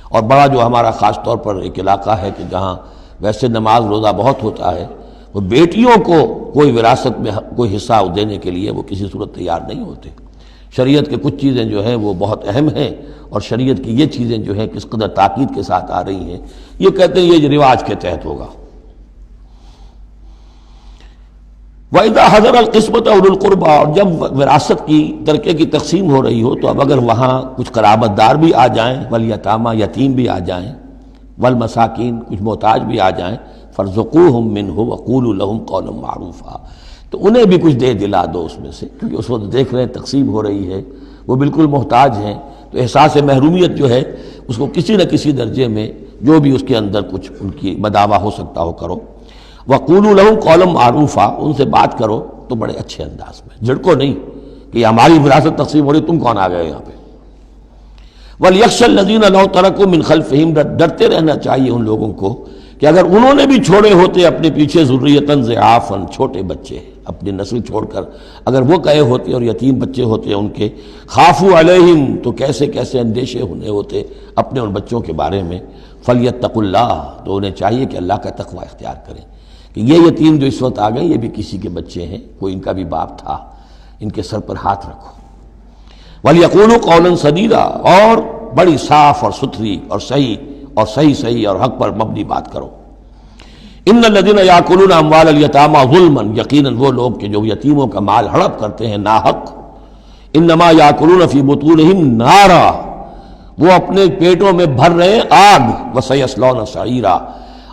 اور بڑا جو ہمارا خاص طور پر ایک علاقہ ہے کہ جہاں ویسے نماز روزہ بہت ہوتا ہے، وہ بیٹیوں کو کوئی وراثت میں کوئی حصہ دینے کے لیے وہ کسی صورت تیار نہیں ہوتے۔ شریعت کے کچھ چیزیں جو ہیں وہ بہت اہم ہیں، اور شریعت کی یہ چیزیں جو ہیں کس قدر تاکید کے ساتھ آ رہی ہیں، یہ کہتے ہیں یہ رواج کے تحت ہوگا۔ وَإِذَا حَضَرَ الْقِسْمَةَ أُولُو الْقُرْبَى، اور جب وراثت کی ترکے کی تقسیم ہو رہی ہو تو اب اگر وہاں کچھ قرابت دار بھی آ جائیں، والیتامى، یتیم بھی آ جائیں، والمساکین، کچھ محتاج بھی آ جائیں، فارزقوہم منہ وقولوا لہم قولا معروفا، تو انہیں بھی کچھ دے دلا دو اس میں سے، کیونکہ اس وقت دیکھ رہے ہیں تقسیم ہو رہی ہے، وہ بالکل محتاج ہیں، تو احساس محرومیت جو ہے اس کو کسی نہ کسی درجے میں جو بھی اس کے اندر کچھ ان کی بداوا ہو سکتا ہو کرو۔ وَقُولُوا لَهُمْ قَوْلًا مَعْرُوفًا، ان سے بات کرو تو بڑے اچھے انداز میں، جھڑکو نہیں کہ ہماری وراثت تقسیم ہو رہی تم کون آ گئے یہاں پہ۔ وَلْيَخْشَ الَّذِينَ لَوْ تَرَكُوا مِنْ خَلْفِهِمْ، ڈرتے رہنا چاہیے ان لوگوں کو کہ اگر انہوں نے بھی چھوڑے ہوتے اپنے پیچھے ذُرِّيَّةً ضِعَافًا، چھوٹے بچے، اپنی نسل چھوڑ کر اگر وہ گئے ہوتے اور یتیم بچے ہوتے ان کے، خافوا علیہم، تو کیسے کیسے اندیشے ہونے ہوتے اپنے ان بچوں کے بارے میں، فلیتقوا اللہ، تو انہیں چاہیے کہ اللہ کا تقوی اختیار کریں کہ یہ یتیم جو اس وقت آ گئے یہ بھی کسی کے بچے ہیں، کوئی ان کا بھی باپ تھا، ان کے سر پر ہاتھ رکھو۔ وَلْيَقُولُوا قَوْلًا سَدِيدًا، اور بڑی صاف اور ستھری اور صحیح اور حق پر مبنی بات کرو۔ ان الذین یاکلون اموال الیتامی ظلما، یقیناً وہ لوگ کہ جو یتیموں کا مال ہڑپ کرتے ہیں ناحق، انما یاکلون فی بطونہم نارا، وہ اپنے پیٹوں میں بھر رہے ہیں آگ، وسیصلون سعیرا،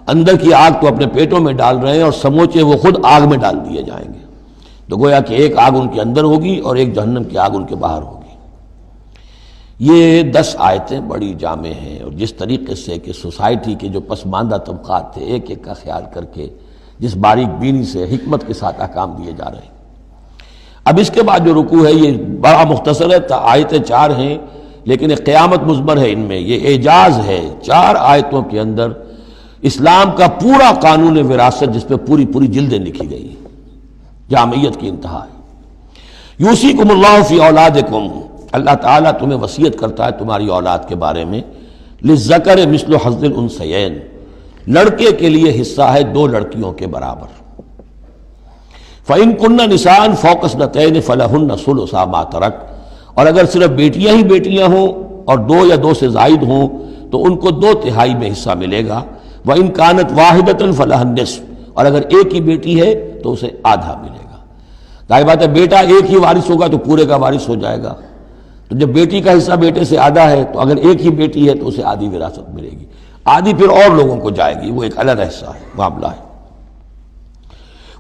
اندر کی آگ تو اپنے پیٹوں میں ڈال رہے ہیں اور سموچے وہ خود آگ میں ڈال دیے جائیں گے۔ تو گویا کہ ایک آگ ان کے اندر ہوگی اور ایک جہنم کی آگ ان کے باہر ہوگی۔ یہ 10 آیتیں بڑی جامع ہیں، اور جس طریقے سے کہ سوسائٹی کے جو پسماندہ طبقات تھے ایک ایک کا خیال کر کے جس باریک بینی سے حکمت کے ساتھ احکام دیے جا رہے ہیں۔ اب اس کے بعد جو رکوع ہے یہ بڑا مختصر ہے، آیتیں 4 ہیں لیکن ایک قیامت مضمر ہے ان میں، یہ اعجاز ہے۔ 4 آیتوں کے اندر اسلام کا پورا قانون وراثت جس پہ پوری جلدیں لکھی گئی ہیں، جامعیت کی انتہا ہے۔ یوصیکم اللہ فی اولادکم، اللہ تعالیٰ تمہیں وصیت کرتا ہے تمہاری اولاد کے بارے میں، للذکر مثل حظ الانثیین، لڑکے کے لیے حصہ ہے 2 لڑکیوں کے برابر۔ فَإِن كُنَّ نِسَاءً فَوْقَ اثْنَتَيْنِ فَلَهُنَّ ثُلُثَا مَا تَرَكَ، اور اگر صرف بیٹیاں ہی بیٹیاں ہوں اور 2 یا 2 سے زائد ہوں تو ان کو 2/3 میں حصہ ملے گا۔ وَإِن كَانَتْ وَاحِدَةً فَلَهَا النِّصْفُ، اور اگر ایک ہی بیٹی ہے تو اسے آدھا ملے گا۔ ظاہر بات ہے بیٹا ایک ہی وارث ہوگا تو پورے کا وارث ہو جائے گا، تو جب بیٹی کا حصہ بیٹے سے آدھا ہے تو اگر ایک ہی بیٹی ہے تو اسے آدھی وراثت ملے گی، آدھی پھر اور لوگوں کو جائے گی، وہ ایک الگ حصہ ہے، معاملہ ہے۔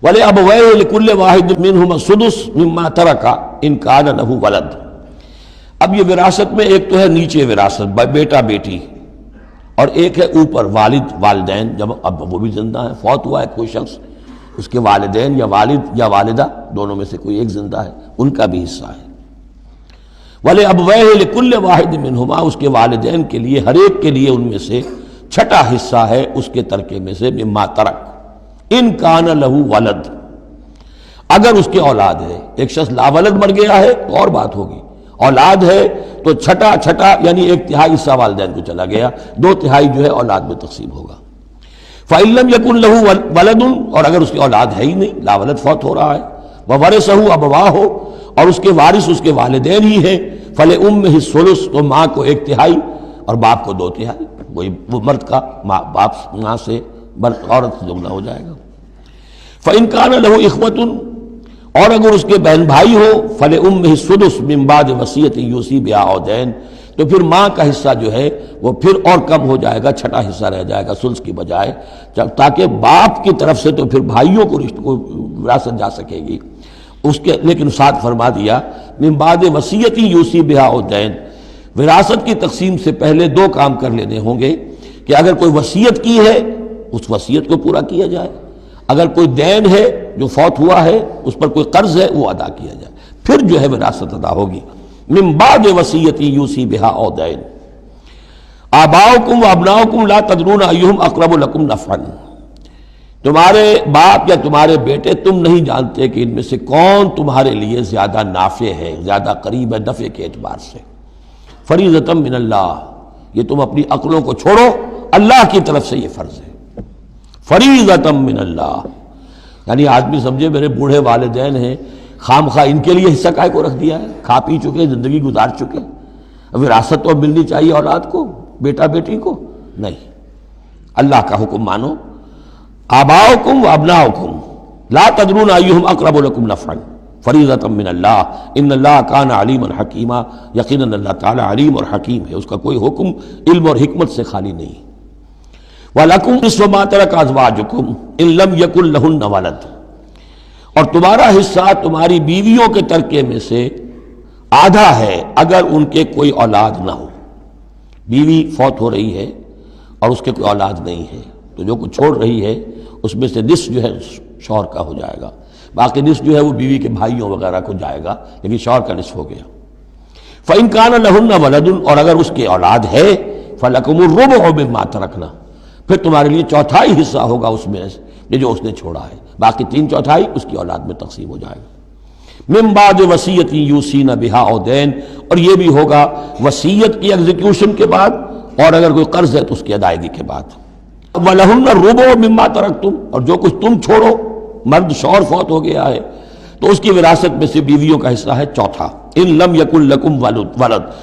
وَلِأَبَوَيْهِ لِكُلِّ وَاحِدٍ مِّنْهُمَا السُّدُسُ مِمَّا تَرَكَ إِن كَانَ لَهُ وَلَدٌ۔ اب یہ وراثت میں ایک تو ہے نیچے وراثت بیٹا بیٹی، اور ایک ہے اوپر والد والدین، جب اب وہ بھی زندہ ہے، فوت ہوا ہے کوئی شخص، اس کے والدین یا والد یا والدہ دونوں میں سے کوئی ایک زندہ ہے، ان کا بھی حصہ ہے۔ وَلِأَبْوَيْهِ لِكُلِّ وَاحِدٍ مِّنْهُمَا، اس کے والدین کے لیے ہر ایک کے لیے ان میں سے چھٹا حصہ ہے اس کے ترکے میں سے، مما ترک ان کان لہو ولد، اگر اس کے اولاد ہے۔ ایک شخص لاولد مر گیا ہے تو اور بات ہوگی، اولاد ہے تو چھٹا یعنی 1/3 حصہ والدین کو چلا گیا، 2/3 جو ہے اولاد میں تقسیم ہوگا۔ فَإِن لَّمْ يَكُن لَّهُ وَلَدٌ، اور اگر اس کی اولاد ہے ہی نہیں، لاولد فوت ہو رہا ہے، وَوَرِثَهُ أَبَوَاهُ، اور اس کے وارث اس کے والدین ہی ہیں، فَلِأُمِّهِ الثُّلُثُ، تو ماں کو 1/3 اور باپ کو 2/3، وہی وہ مرد کا باپ ماں سے عورت سے دگنا ہو جائے گا۔ فَإِن كَانَ لَهُ إِخْوَةٌ، اور اگر اس کے بہن بھائی ہو، فَلِأُمِّهِ السُّدُسُ مِن بَعْدِ وَصِيَّةٍ يُوصِي بِهَا أَوْ دَيْنٍ، تو پھر ماں کا حصہ جو ہے وہ پھر اور کم ہو جائے گا، چھٹا حصہ رہ جائے گا سدس کی بجائے، تاکہ باپ کی طرف سے تو پھر بھائیوں کو وراثت جا سکے گی اس کے، لیکن ساتھ فرما دیا من بعد وصیت یوصی بہا او دین، وراثت کی تقسیم سے پہلے دو کام کر لینے ہوں گے کہ اگر کوئی وصیت کی ہے اس وصیت کو پورا کیا جائے، اگر کوئی دین ہے جو فوت ہوا ہے اس پر کوئی قرض ہے وہ ادا کیا جائے، پھر جو ہے وراثت ادا ہوگی۔ من بعد وصیت یوصی بہا او دین آباؤکم و ابناؤکم لا تدرون ایہم اقرب لکم نفعا، تمہارے باپ یا تمہارے بیٹے تم نہیں جانتے کہ ان میں سے کون تمہارے لیے زیادہ نافع ہے، زیادہ قریب ہے نفع کے اعتبار سے۔ فریضۃ من اللہ، یہ تم اپنی عقلوں کو چھوڑو، اللہ کی طرف سے یہ فرض ہے، فریضۃ من اللہ۔ یعنی آدمی سمجھے میرے بوڑھے والدین ہیں، خام خواہ ان کے لیے حصہ کائے کو رکھ دیا ہے، کھا پی چکے، زندگی گزار چکے، وراثت تو ملنی چاہیے اولاد کو، بیٹا بیٹی کو، نہیں، اللہ کا حکم مانو۔ آباؤکم و ابناؤکم لا تدرون ایہم اقرب لکم نفعا فریضۃ من اللہ ان اللہ کان علیما حکیما، یقیناً اللہ تعالیٰ علیم اور حکیم ہے، اس کا کوئی حکم علم اور حکمت سے خالی نہیں۔ وَلَكُمْ نِصْفُ مَا تَرَكَ أَزْوَاجُكُمْ إِن لَّمْ يَكُن لَّهُنَّ وَلَدٌ، اور تمہارا حصہ تمہاری بیویوں کے ترکے میں سے آدھا ہے اگر ان کے کوئی اولاد نہ ہو، بیوی فوت ہو رہی ہے اور اس کے کوئی اولاد نہیں ہے تو جو کچھ چھوڑ رہی ہے اس میں سے نصف جو ہے شوہر کا ہو جائے گا، باقی نصف جو ہے وہ بیوی کے بھائیوں وغیرہ کو جائے گا، لیکن شوہر کا نصف ہو گیا۔ فَإِن كَانَ لَهُنَّ وَلَدٌ، اور اگر اس کے اولاد ہے فَلَكُمُ الرُّبُعُ مِمَّا تَرَكْنَا، پھر تمہارے لیے چوتھائی حصہ ہوگا اس میں سے جو اس نے چھوڑا ہے، باقی تین چوتھائی اس کی اولاد میں تقسیم ہو جائے گا۔ من بعد وصیت یوصین بہا او دین، اور یہ بھی ہوگا وصیت کی ایگزیکیوشن کے بعد، اور اگر کوئی قرض ہے تو اس کی ادائیگی کے بعد۔ وَلَهُنَّ الرُّبُعُ مِمَّا تَرَكْتُمْ، اور جو کچھ تم چھوڑو، مرد شوہر فوت ہو گیا ہے تو اس کی وراثت میں سے بیویوں کا حصہ ہے چوتھا، ان لم یکن لکم ولد،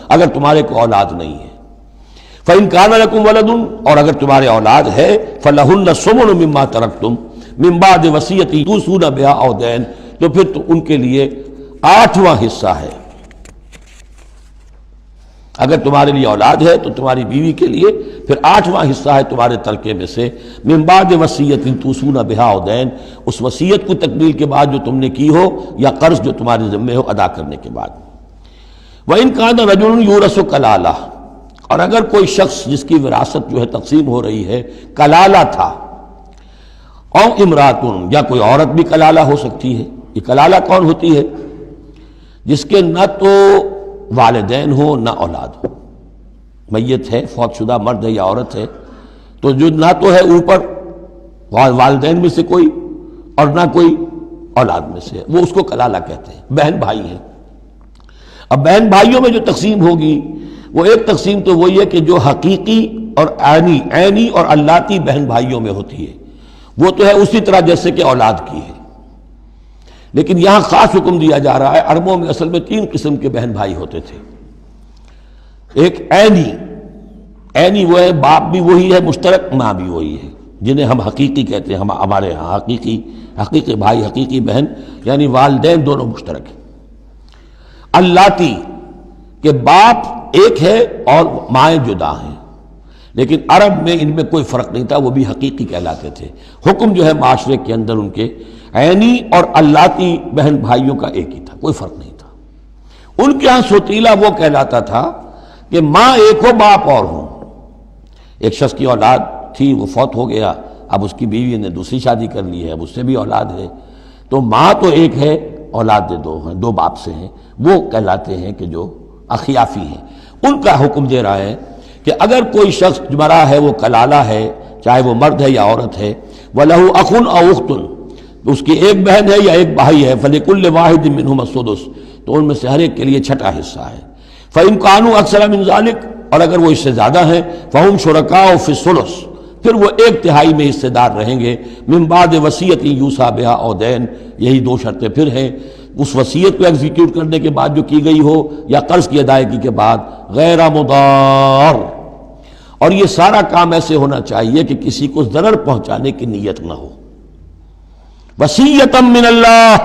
اگر تمہارے کو اولاد نہیں ہے۔ فَإِن كَانَ لَكُمْ وَلَدٌ، اور اگر تمہارے اولاد ہے فَلَهُنَّ الثُّمُنُ مِمَّا تَرَكْتُمْ مِن بَعْدِ وَصِيَّةٍ تُوصُونَ بِهَا أَوْ دَيْنٍ، تو پھر تو ان کے لیے 8واں حصہ ہے۔ اگر تمہارے لیے اولاد ہے تو تمہاری بیوی کے لیے پھر 8واں حصہ ہے تمہارے ترکے میں سے، من بعد وصیت توصون بہا او دین، اس وصیت کو تکمیل کے بعد جو تم نے کی ہو یا قرض جو تمہارے ذمہ ہو ادا کرنے کے بعد۔ وَإِن كَانَ رَجُلٌ يُورَثُ كَلَالَةً، اور اگر کوئی شخص جس کی وراثت جو ہے تقسیم ہو رہی ہے کلالہ تھا، او امراتن، یا کوئی عورت بھی کلالہ ہو سکتی ہے۔ یہ کلالہ کون ہوتی ہے؟ جس کے نہ تو والدین ہو نہ اولاد ہو، میت ہے، فوت شدہ مرد ہے یا عورت ہے، تو جو نہ تو ہے اوپر والدین میں سے کوئی اور نہ کوئی اولاد میں سے، وہ اس کو کلالہ کہتے ہیں۔ بہن بھائی ہیں، اب بہن بھائیوں میں جو تقسیم ہوگی وہ ایک تقسیم تو وہی ہے کہ جو حقیقی اور عینی اور اللاتی بہن بھائیوں میں ہوتی ہے، وہ تو ہے اسی طرح جیسے کہ اولاد کی ہے، لیکن یہاں خاص حکم دیا جا رہا ہے۔ عربوں میں اصل میں 3 قسم کے بہن بھائی ہوتے تھے۔ ایک عینی وہ ہے، باپ بھی وہی ہے مشترک، ماں بھی وہی ہے، جنہیں ہم حقیقی کہتے ہیں، ہمارے ہاں حقیقی بھائی، حقیقی بہن، یعنی والدین دونوں مشترک ہیں۔ اللاتی کہ باپ ایک ہے اور مائیں جدا ہیں، لیکن عرب میں ان میں کوئی فرق نہیں تھا، وہ بھی حقیقی کہلاتے تھے۔ حکم جو ہے معاشرے کے اندر ان کے عینی اور اللاتی بہن بھائیوں کا ایک ہی تھا، کوئی فرق نہیں تھا۔ ان کے ہاں سوتیلا وہ کہلاتا تھا کہ ماں ایک ہو باپ اور ہوں۔ ایک شخص کی اولاد تھی، وہ فوت ہو گیا، اب اس کی بیوی نے دوسری شادی کر لی ہے، اب اس سے بھی اولاد ہے، تو ماں تو ایک ہے، اولاد دو ہیں، 2 باپ سے ہیں، وہ کہلاتے ہیں کہ جو اخیافی ہیں۔ ان کا حکم دے رہا ہے کہ اگر کوئی شخص مرا ہے وہ کلالہ ہے، چاہے وہ مرد ہے یا عورت ہے، وَلَهُ أَخٌ أَوْ أُخْتٌ، اس کی ایک بہن ہے یا ایک بھائی ہے، فَلِكُلِّ وَاحِدٍ مِّنْهُمَا السُّدُسُ، تو ان میں سے ہر ایک کے لیے چھٹا حصہ ہے۔ فَإِن كَانُوا أَكْثَرَ مِنْ ذَلِكَ، اور اگر وہ اس سے زیادہ ہیں، فَهُمْ شُرَكَاءُ فِي الثُّلُثِ، پھر وہ 1/3 میں حصے دار رہیں گے، من بعد وصیت یوصى بها أو دین، یہی 2 شرطیں پھر ہیں، اس وصیت کو ایگزیکیوٹ کرنے کے بعد جو کی گئی ہو یا قرض کی ادائیگی کے بعد، غیر مضار، اور یہ سارا کام ایسے ہونا چاہیے کہ کسی کو ضرر پہنچانے کی نیت نہ ہو۔ وصیۃ من اللہ،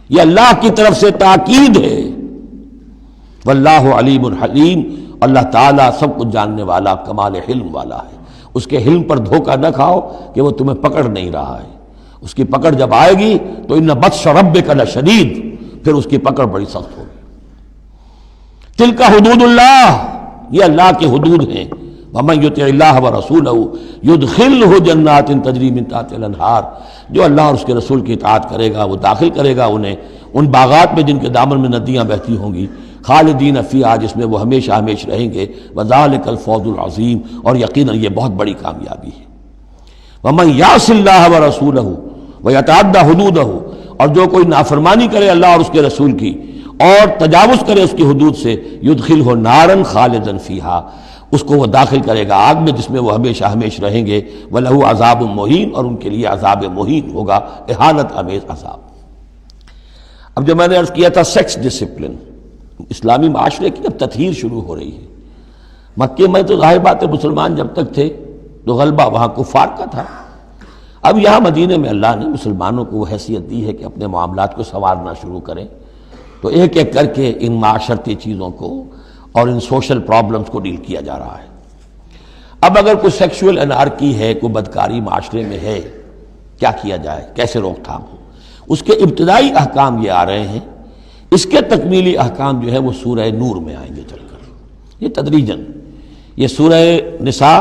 یہ اللہ کی طرف سے تاکید ہے واللہ علیم حلیم، اللہ تعالیٰ سب کچھ جاننے والا، کمال حلم والا ہے۔ اس کے حلم پر دھوکہ نہ کھاؤ کہ وہ تمہیں پکڑ نہیں رہا ہے، اس کی پکڑ جب آئے گی تو ان بطش ربک لشدید، پھر اس کی پکڑ بڑی سخت ہوگی۔ تلک حدود اللہ، یہ اللہ کے حدود ہیں۔ ومن یطع اللہ ورسولہ یدخلہ جنات تجری من تحتہا الانہار، جو اللہ اور اس کے رسول کی اطاعت کرے گا وہ داخل کرے گا انہیں ان باغات میں جن کے دامن میں ندیاں بہتی ہوں گی، خالدین فیہا، جس میں وہ ہمیشہ ہمیشہ رہیں گے، وذالک الفوز العظیم، اور یقیناً یہ بہت بڑی کامیابی ہے۔ ومن یعص اللہ ورسولہ ویتعدی حدودہ، اور جو کوئی نافرمانی کرے اللہ اور اس کے رسول کی اور تجاوز کرے اس کی حدود سے، یدخلہ نارا خالدا فیہا، اس کو وہ داخل کرے گا آگ میں جس میں وہ ہمیشہ ہمیشہ رہیں گے، وَلَهُ عذاب مہین، اور ان کے لیے عذاب مہین ہوگا، اہانت آمیز عذاب۔ اب جو میں نے عرض کیا تھا سیکس ڈسپلن، اسلامی معاشرے کی اب تطہیر شروع ہو رہی ہے۔ مکے میں تو ظاہر بات ہے مسلمان جب تک تھے تو غلبہ وہاں کفار کا تھا، اب یہاں مدینے میں اللہ نے مسلمانوں کو وہ حیثیت دی ہے کہ اپنے معاملات کو سنوارنا شروع کریں، تو ایک ایک کر کے ان معاشرتی چیزوں کو اور ان سوشل پرابلمز کو ڈیل کیا جا رہا ہے۔ اب اگر کوئی سیکشول انارکی ہے، کوئی بدکاری معاشرے میں ہے، کیا کیا جائے، کیسے روک تھام ہو، اس کے ابتدائی احکام یہ آ رہے ہیں۔ اس کے تکمیلی احکام جو ہے وہ سورہ نور میں آئیں گے چل کر، یہ تدریجاً، یہ سورہ نساء،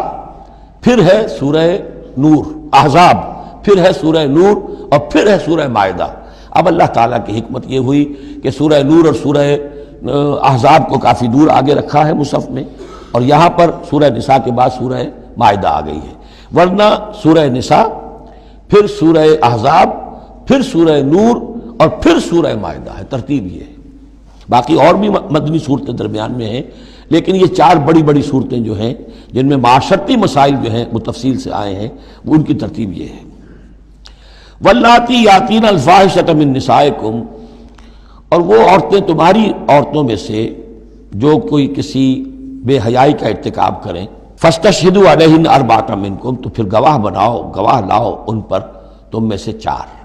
پھر ہے سورہ نور، احزاب، پھر ہے سورہ نور، اور پھر ہے سورہ مائدہ۔ اب اللہ تعالیٰ کی حکمت یہ ہوئی کہ سورہ نور اور سورہ احزاب کو کافی دور آگے رکھا ہے مصحف میں، اور یہاں پر سورہ نساء کے بعد سورہ مائدہ آ گئی ہے، ورنہ سورہ نساء، پھر سورہ احزاب، پھر سورہ نور، اور پھر سورہ مائدہ ہے، ترتیب یہ ہے۔ باقی اور بھی مدنی صورتیں درمیان میں ہیں، لیکن یہ چار بڑی بڑی صورتیں جو ہیں جن میں معاشرتی مسائل جو ہیں وہ تفصیل سے آئے ہیں، وہ ان کی ترتیب یہ ہے۔ واللاتی یاتین الفاحشۃ من نسائکم، اور وہ عورتیں تمہاری عورتوں میں سے جو کوئی کسی بے حیائی کا ارتکاب کریں، فاستشہدوا علیہن اربعۃ منکم، تو پھر گواہ بناؤ، گواہ لاؤ ان پر تم میں سے چار۔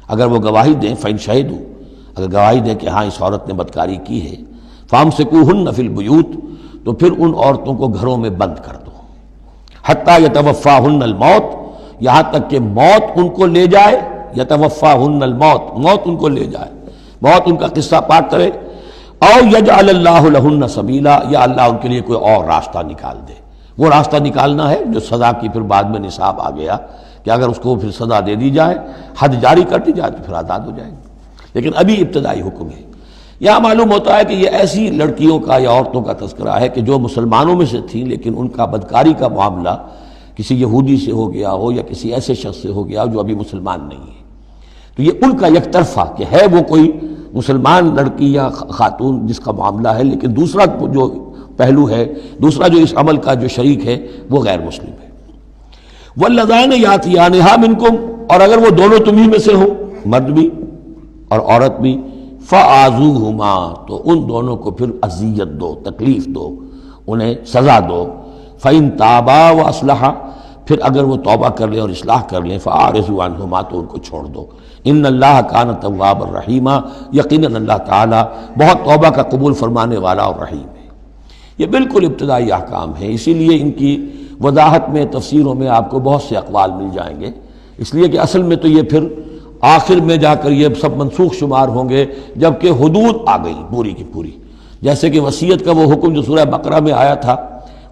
اگر وہ گواہی دیں، فإن شہدوا، اگر گواہی دیں کہ ہاں اس عورت نے بدکاری کی ہے، فامسکوہن فی البیوت، تو پھر ان عورتوں کو گھروں میں بند کر دو، حتی یتوفاہن الموت، یہاں تک کہ موت ان کو لے جائے، یتوفاہن الموت، موت ان کو لے جائے، موت ان کا قصہ پاک کرے، او یجعل اللہ لہن سبیلا، یا اللہ ان کے لیے کوئی اور راستہ نکال دے۔ وہ راستہ نکالنا ہے جو سزا کی پھر بعد میں نصاب آ گیا کہ اگر اس کو پھر سزا دے دی جائے، حد جاری کر دی جائے تو پھر آزاد ہو جائیں گے، لیکن ابھی ابتدائی حکم ہے۔ یہاں معلوم ہوتا ہے کہ یہ ایسی لڑکیوں کا یا عورتوں کا تذکرہ ہے کہ جو مسلمانوں میں سے تھیں لیکن ان کا بدکاری کا معاملہ کسی یہودی سے ہو گیا ہو یا کسی ایسے شخص سے ہو گیا ہو جو ابھی مسلمان نہیں ہے، تو یہ ان کا یک طرفہ کہ ہے وہ کوئی مسلمان لڑکی یا خاتون جس کا معاملہ ہے، لیکن دوسرا جو پہلو ہے، دوسرا جو اس عمل کا جو شریک ہے وہ غیر مسلم ہے۔ واللذان یاتیانہا منکم، اور اگر وہ دونوں تمہیں میں سے ہو، مرد بھی اور عورت بھی، فآذوہما، تو ان دونوں کو پھر اذیت دو، تکلیف دو، انہیں سزا دو۔ فإن تابا واصلحا، پھر اگر وہ توبہ کر لیں اور اصلاح کر لیں، فاعرضوا عنہما، تو ان کو چھوڑ دو۔ ان اللہ کان توابا رحیما، یقیناً اللہ تعالیٰ بہت توبہ کا قبول فرمانے والا اور رحیم ہے۔ یہ بالکل ابتدائی احکام ہیں، اسی لیے ان کی وضاحت میں، تفسیروں میں آپ کو بہت سے اقوال مل جائیں گے، اس لیے کہ اصل میں تو یہ پھر آخر میں جا کر یہ سب منسوخ شمار ہوں گے جبکہ حدود آ گئی پوری کی پوری، جیسے کہ وصیت کا وہ حکم جو سورہ بقرہ میں آیا تھا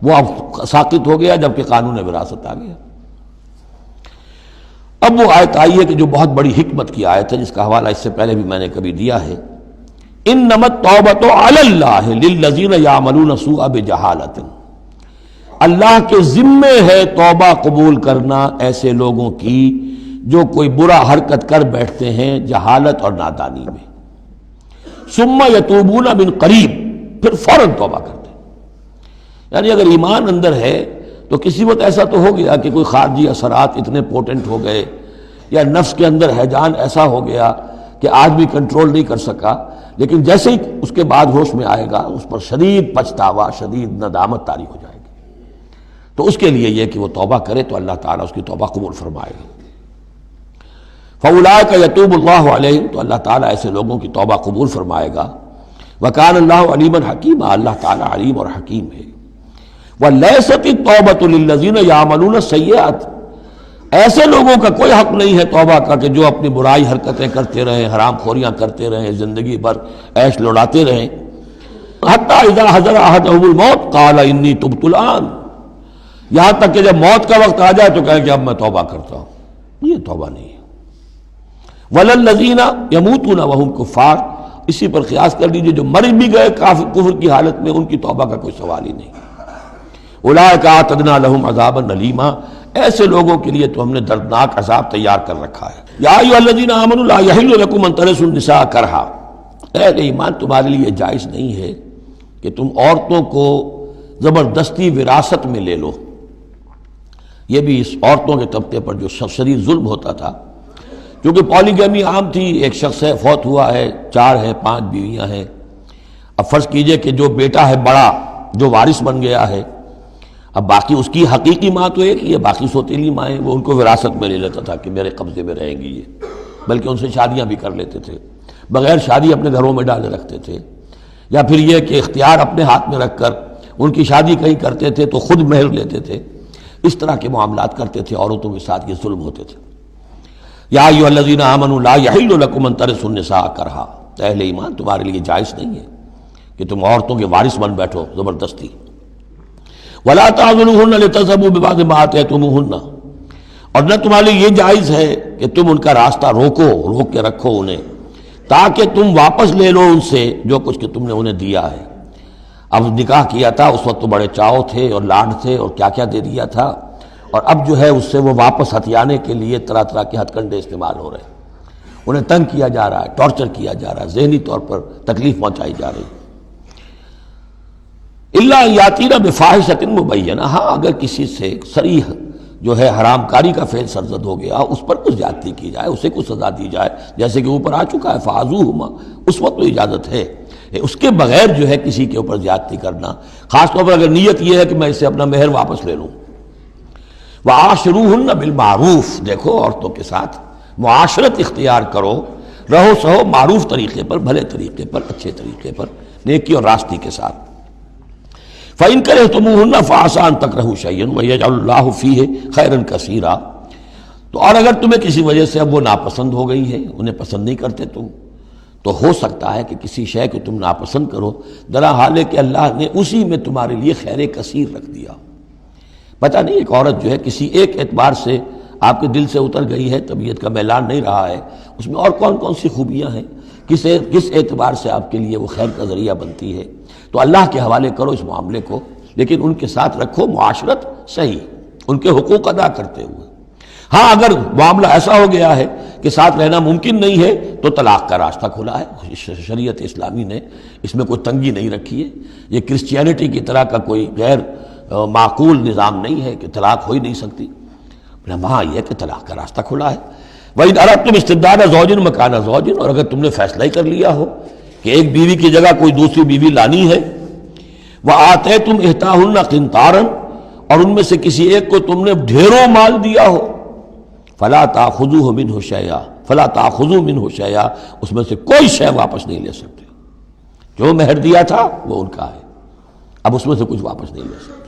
وہ اب ساقط ہو گیا جبکہ قانون وراثت آ گیا۔ اب وہ آیت آئی ہے کہ جو بہت بڑی حکمت کی آیت ہے، جس کا حوالہ اس سے پہلے بھی میں نے کبھی دیا ہے، انما التوبۃ علی اللہ للذین یعملون السوء بجہالۃ، اللہ کے ذمے ہے توبہ قبول کرنا ایسے لوگوں کی جو کوئی برا حرکت کر بیٹھتے ہیں جہالت اور نادانی میں، ثم یتوبون من قریب، پھر فوراً توبہ کرتے ہیں۔ یعنی اگر ایمان اندر ہے تو کسی وقت ایسا تو ہو گیا کہ کوئی خارجی اثرات اتنے پوٹنٹ ہو گئے یا نفس کے اندر ہیجان ایسا ہو گیا کہ آدمی کنٹرول نہیں کر سکا، لیکن جیسے ہی اس کے بعد ہوش میں آئے گا اس پر شدید پچھتاوا، شدید ندامت طاری ہو جائے گی، تو اس کے لیے یہ کہ وہ توبہ کرے تو اللہ تعالیٰ اس کی توبہ قبول فرمائے گا۔ فَأُولَٰئِکَ یتوب اللہ علیہم، تو اللہ تعالیٰ ایسے لوگوں کی توبہ قبول فرمائے گا۔ وَكَانَ اللَّهُ عَلِيمًا حَكِيمًا، اللہ تعالیٰ علیم اور حکیم ہے۔ وَلَيْسَتِ التَّوْبَةُ لِلَّذِينَ يَعْمَلُونَ السَّيِّئَاتِ، ایسے لوگوں کا کوئی حق نہیں ہے توبہ کا کہ جو اپنی برائی حرکتیں کرتے رہیں، حرام خوریاں کرتے رہیں، زندگی بھر عیش لڑاتے رہیں۔ حتیٰ اذا حضر احدهم الموت قال انی تبت الآن، یہاں تک کہ جب موت کا وقت آ جائے تو کہیں کہ اب میں توبہ کرتا ہوں۔ یہ توبہ نہیں ہے۔ وَلَلَّذِينَ يَمُوتُونَ وَهُمْ كُفَّارٌ، اسی پر قیاس کر لیجئے جو مر بھی گئے کفر کی حالت میں، ان کی توبہ کا کوئی سوال ہی نہیں۔ اولئک اعتدنا لهم عذابا الیما، ایسے لوگوں کے لیے تو ہم نے دردناک عذاب تیار کر رکھا ہے۔ یا ایھا الذین آمنوا لا یحل لکم ان ترثوا النساء کرہا، اہل ایمان تمہارے لیے جائز نہیں ہے کہ تم عورتوں کو زبردستی وراثت میں لے لو۔ یہ بھی اس عورتوں کے طبقے پر جو شدید ظلم ہوتا تھا، کیونکہ پالیگیمی عام تھی، ایک شخص ہے فوت ہوا ہے، 4 ہے 5 بیویاں ہیں، اب فرض کیجئے کہ جو بیٹا ہے بڑا جو وارث بن گیا ہے، اب باقی اس کی حقیقی ماں تو ایک ہی ہے، باقی سوتیلی مائیں وہ ان کو وراثت میں لے لیتا تھا کہ میرے قبضے میں رہیں گی یہ، بلکہ ان سے شادیاں بھی کر لیتے تھے، بغیر شادی اپنے گھروں میں ڈالے رکھتے تھے، یا پھر یہ کہ اختیار اپنے ہاتھ میں رکھ کر ان کی شادی کہیں کرتے تھے تو خود مہر لیتے تھے، اس طرح کے معاملات کرتے تھے، عورتوں کے ساتھ یہ ظلم ہوتے تھے۔ یا ایھا الذین آمنوا لا یحل لکم ان ترثوا النساء کرہا، اہل ایمان تمہارے لیے جائز نہیں ہے کہ تم عورتوں کے وارث بن بیٹھو زبردستی۔ ولا تعضلوہن لتذهبوا ببعض ما آتیتموہن، اور نہ تمہارے لیے یہ جائز ہے کہ تم ان کا راستہ روک کے رکھو انہیں، تاکہ تم واپس لے لو ان سے جو کچھ کہ تم نے انہیں دیا ہے۔ اب نکاح کیا تھا اس وقت تو بڑے چاؤ تھے اور لاڈ تھے اور کیا کیا دے دیا تھا، اور اب جو ہے اس سے وہ واپس ہتھیانے کے لیے طرح طرح کے ہتھ کنڈے استعمال ہو رہے ہیں، انہیں تنگ کیا جا رہا ہے، ٹارچر کیا جا رہا ہے، ذہنی طور پر تکلیف پہنچائی جا رہی ہے۔ الا یاتین بفاحشۃ مبینہ، ہاں اگر کسی سے صریح جو ہے حرام کاری کا فعل سرزد ہو گیا، اس پر کچھ زیادتی کی جائے، اسے کچھ سزا دی جائے، جیسے کہ اوپر آ چکا ہے فعذوہما، اس وقت تو اجازت ہے۔ اس کے بغیر جو ہے کسی کے اوپر زیادتی کرنا، خاص طور پر اگر نیت یہ ہے کہ میں اس سے اپنا مہر واپس لے لوں۔ وعاشروہن بالمعروف، دیکھو عورتوں کے ساتھ معاشرت اختیار کرو، رہو سہو معروف طریقے پر، بھلے طریقے پر، اچھے طریقے پر، نیکی اور راستی کے ساتھ۔ فَإِن كَرِهْتُمُوهُنَّ فَعَسَىٰ أَن تَكْرَهُوا شَيْئًا وَيَجْعَلُ اللَّهُ فِيهِ خَيْرًا كَثِيرًا، تو اور اگر تمہیں کسی وجہ سے اب وہ ناپسند ہو گئی ہے، انہیں پسند نہیں کرتے تم، تو ہو سکتا ہے کہ کسی شے کو تم ناپسند کرو، درا حال ہے کہ اللہ نے اسی میں تمہارے لیے خیر کثیر رکھ دیا۔ پتہ نہیں ایک عورت جو ہے کسی ایک اعتبار سے آپ کے دل سے اتر گئی ہے، طبیعت کا میلان نہیں رہا ہے، اس میں اور کون کون سی خوبیاں ہیں، کس اعتبار سے آپ کے لیے وہ خیر کا ذریعہ بنتی ہے، تو اللہ کے حوالے کرو اس معاملے کو، لیکن ان کے ساتھ رکھو معاشرت صحیح، ان کے حقوق ادا کرتے ہوئے۔ ہاں اگر معاملہ ایسا ہو گیا ہے کہ ساتھ رہنا ممکن نہیں ہے تو طلاق کا راستہ کھلا ہے، شریعت اسلامی نے اس میں کوئی تنگی نہیں رکھی ہے، یہ کرسچینٹی کی طرح کا کوئی غیر معقول نظام نہیں ہے کہ طلاق ہو ہی نہیں سکتی، وہاں یہ کہ طلاق کا راستہ کھلا ہے۔ وَإِنْ أَرَدْتُمْ اسْتِبْدَالَ زَوْجٍ مَكَانَ زَوْجٍ، اور اگر تم نے فیصلہ ہی کر لیا ہو کہ ایک بیوی کی جگہ کوئی دوسری بیوی لانی ہے، وَآتَيْتُمْ إِحْدَاهُنَّ قِنْطَارًا، اور ان میں سے کسی ایک کو تم نے ڈھیروں مال دیا ہو، فَلَا تَأْخُذُوهُ مِنْهُ شَيْئًا فَلَا تَأْخُذُوا مِنْهُ شَيْئًا، اس میں سے کوئی شے واپس نہیں لے سکتے، جو مہر دیا تھا وہ ان کا ہے، اب اس میں سے کچھ واپس نہیں لے سکتے۔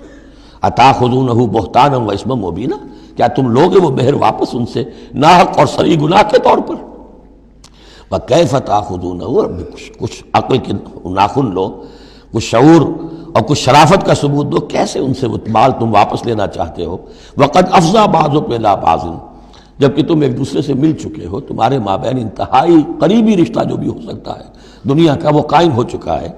أَتَأْخُذُونَهُ بُهْتَانًا وَإِثْمًا مُبِينًا، کیا تم لوگے وہ مہر واپس ان سے ناحق اور صریح گناہ کے طور پر؟ وَكَيْفَ تَأْخُذُونَهُ، کچھ عقل کے ناخن لو، کچھ شعور اور کچھ شرافت کا ثبوت دو، کیسے ان سے وہ مال تم واپس لینا چاہتے ہو؟ وَقَدْ أَفْضَىٰ بَعْضُكُمْ إِلَىٰ بَعْضٍ، جبکہ تم ایک دوسرے سے مل چکے ہو، تمہارے مابین انتہائی قریبی رشتہ جو بھی ہو سکتا ہے دنیا کا وہ قائم ہو چکا ہے۔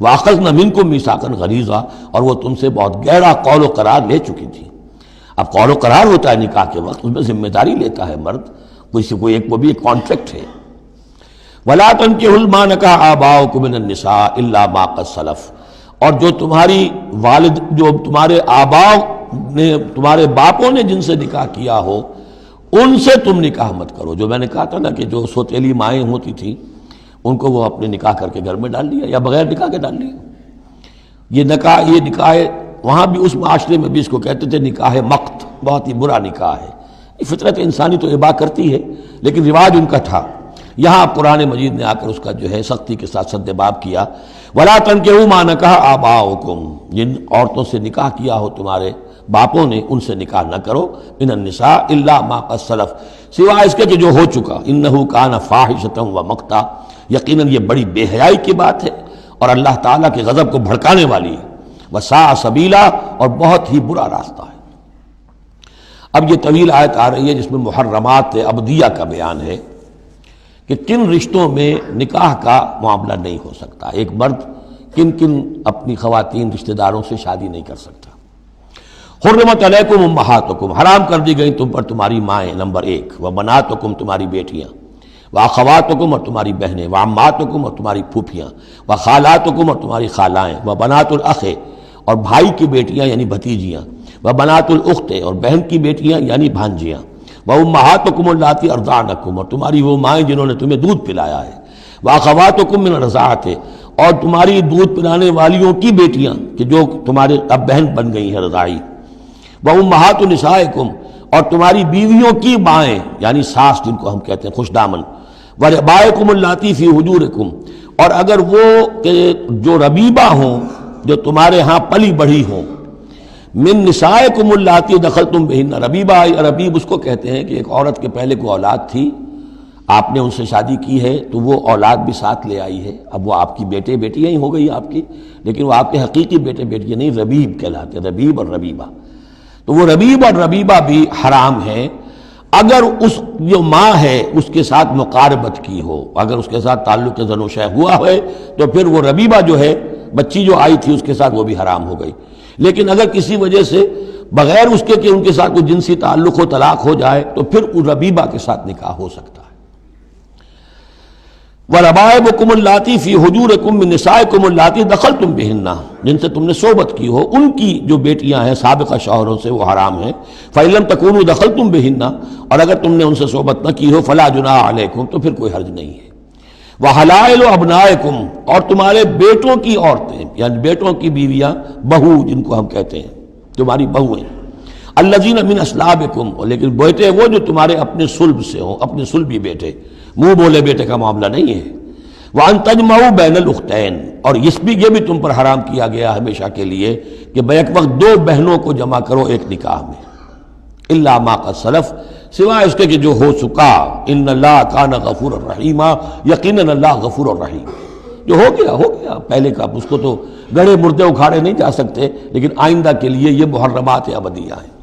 وَأَخَذْنَا مِنْكُمْ مِيثَاقًا غَلِيظًا، اور وہ تم سے بہت گہرا قول و قرار لے چکی تھی۔ اب قول و قرار ہوتا ہے نکاح کے وقت، اس میں ذمہ داری لیتا ہے مرد، کوئی ایک وہ بھی ایک کانٹریکٹ ہے۔ وَلَا تَنكِحُوا مَا نَكَحَ آبَاؤُكُم مِّنَ النِّسَاءِ إِلَّا مَا قَدْ سَلَفَ، اور جو تمہاری والد، جو تمہارے آباء نے، تمہارے باپوں نے جن سے نکاح کیا ہو، ان سے تم نکاح مت کرو۔ جو میں نے کہا تھا نا کہ جو سوتیلی مائیں ہوتی تھیں ان کو وہ اپنے نکاح کر کے گھر میں ڈال دیا یا بغیر نکاح کے ڈال دیا۔ یہ نکاح وہاں بھی اس معاشرے میں بھی اس کو کہتے تھے نکاح مقت، بہت ہی برا نکاح ہے۔ فطرت انسانی تو اباح کرتی ہے لیکن رواج ان کا تھا۔ یہاں قرآن مجید نے آ کر اس کا جو ہے سختی کے ساتھ سد باب کیا، وَلَا تَنكِحُوا مَا نَكَحَ آبَاؤُكُمْ، جن عورتوں سے نکاح کیا ہو تمہارے باپوں نے ان سے نکاح نہ کرو، من النساء الا ما قد سلف، سوائے اس کے کہ جو ہو چکا، انہ کان فاحشۃ ومقتا، یقیناً یہ بڑی بے حیائی کی بات ہے اور اللہ تعالیٰ کے غضب کو بھڑکانے والی ہے، وساء سبیلا، اور بہت ہی برا راستہ ہے۔ اب یہ طویل آیت آ رہی ہے جس میں محرمات ابدیہ کا بیان ہے کہ کن رشتوں میں نکاح کا معاملہ نہیں ہو سکتا، ایک مرد کن کن اپنی خواتین رشتہ داروں سے شادی نہیں کر سکتا۔ حرمت علیکم امہاتکم، حرام کر دی گئی تم پر تمہاری مائیں، نمبر 1، وبناتکم، تمہاری بیٹیاں، واخواتکم، اور تمہاری بہنیں، وعماتکم، اور تمہاری پھوپھیاں، وخالاتکم، اور تمہاری خالائیں، وبنات الاخ، اور بھائی کی بیٹیاں یعنی بھتیجیاں، وبنات الاخت، اور بہن کی بیٹیاں یعنی بھانجیاں، وامہاتکم اللاتی ارضعنکم، اور تمہاری وہ مائیں جنہوں نے تمہیں دودھ پلایا ہے، واخواتکم من الرضاعۃ، اور تمہاری دودھ پلانے والیوں کی بیٹیاں کہ جو تمہارے اب بہن بن گئی ہیں رضاعی، وامہات نسائکم، اور تمہاری بیویوں کی مائیں یعنی ساس جن کو ہم کہتے ہیں خوش دامن، وربائکم اللاتی فی حجورکم، اور اگر وہ کہ جو ربیبہ ہوں جو تمہارے ہاں پلی بڑھی ہوں، من نسائکم اللاتی دخلتم بہن، ربیبہ یا ربیب اس کو کہتے ہیں کہ ایک عورت کے پہلے کوئی اولاد تھی، آپ نے ان سے شادی کی ہے تو وہ اولاد بھی ساتھ لے آئی ہے، اب وہ آپ کی بیٹے بیٹیاں ہی ہو گئی آپ کی، لیکن وہ آپ کے حقیقی بیٹے بیٹیاں نہیں، ربیب کہلاتے، ربیب اور ربیبہ، تو وہ ربیب اور ربیبہ بھی حرام ہیں اگر اس جو ماں ہے اس کے ساتھ مقاربت کی ہو، اگر اس کے ساتھ تعلق زن و شہ ہوا ہے تو پھر وہ ربیبہ جو ہے بچی جو آئی تھی اس کے ساتھ وہ بھی حرام ہو گئی، لیکن اگر کسی وجہ سے بغیر اس کے کہ ان کے ساتھ کوئی جنسی تعلق ہو طلاق ہو جائے تو پھر اس ربیبہ کے ساتھ نکاح ہو سکتا ہے۔ وَرَبَائِبُكُمُ اللَّاتِي فِي حُجُورِكُم مِّن نِّسَائِكُمُ اللَّاتِي دَخَلْتُم بِهِنَّ، جن سے تم نے صحبت کی ہو، ان کی جو بیٹیاں ہیں سابقہ شوہروں سے وہ حرام ہیں، فَإِن لَّمْ تَكُونُوا دَخَلْتُم بِهِنَّ، اور اگر تم نے ان سے صحبت نہ کی ہو، فَلَا جُنَاحَ عَلَيْكُمْ، تو پھر کوئی حرج نہیں ہے۔ وَحَلَائِلُ أَبْنَائِكُمْ، اور تمہارے بیٹوں کی عورتیں یعنی بیٹوں کی بیویاں، بہو جن کو ہم کہتے ہیں، تمہاری بہو ہیں، الذین من اصلابکم، لیکن بیٹے وہ جو تمہارے اپنے صلب سے ہوں، اپنے صلبی بیٹے، منہ بولے بیٹے کا معاملہ نہیں ہے۔ وَأَن تَجْمَعُوا بَيْنَ الْأُخْتَيْن، اور یہ بھی تم پر حرام کیا گیا ہمیشہ کے لیے کہ بیک وقت دو بہنوں کو جمع کرو ایک نکاح میں، الا ما قد سلف، سوائے اس کے کہ جو ہو چکا، ان اللہ کان غفور الرحیم، یقیناً اللہ غفور الرحیم، جو ہو گیا پہلے کا، اس کو تو گڑھے مردے اکھاڑے نہیں جا سکتے، لیکن آئندہ کے لیے یہ محرمات ابدیہ ہیں۔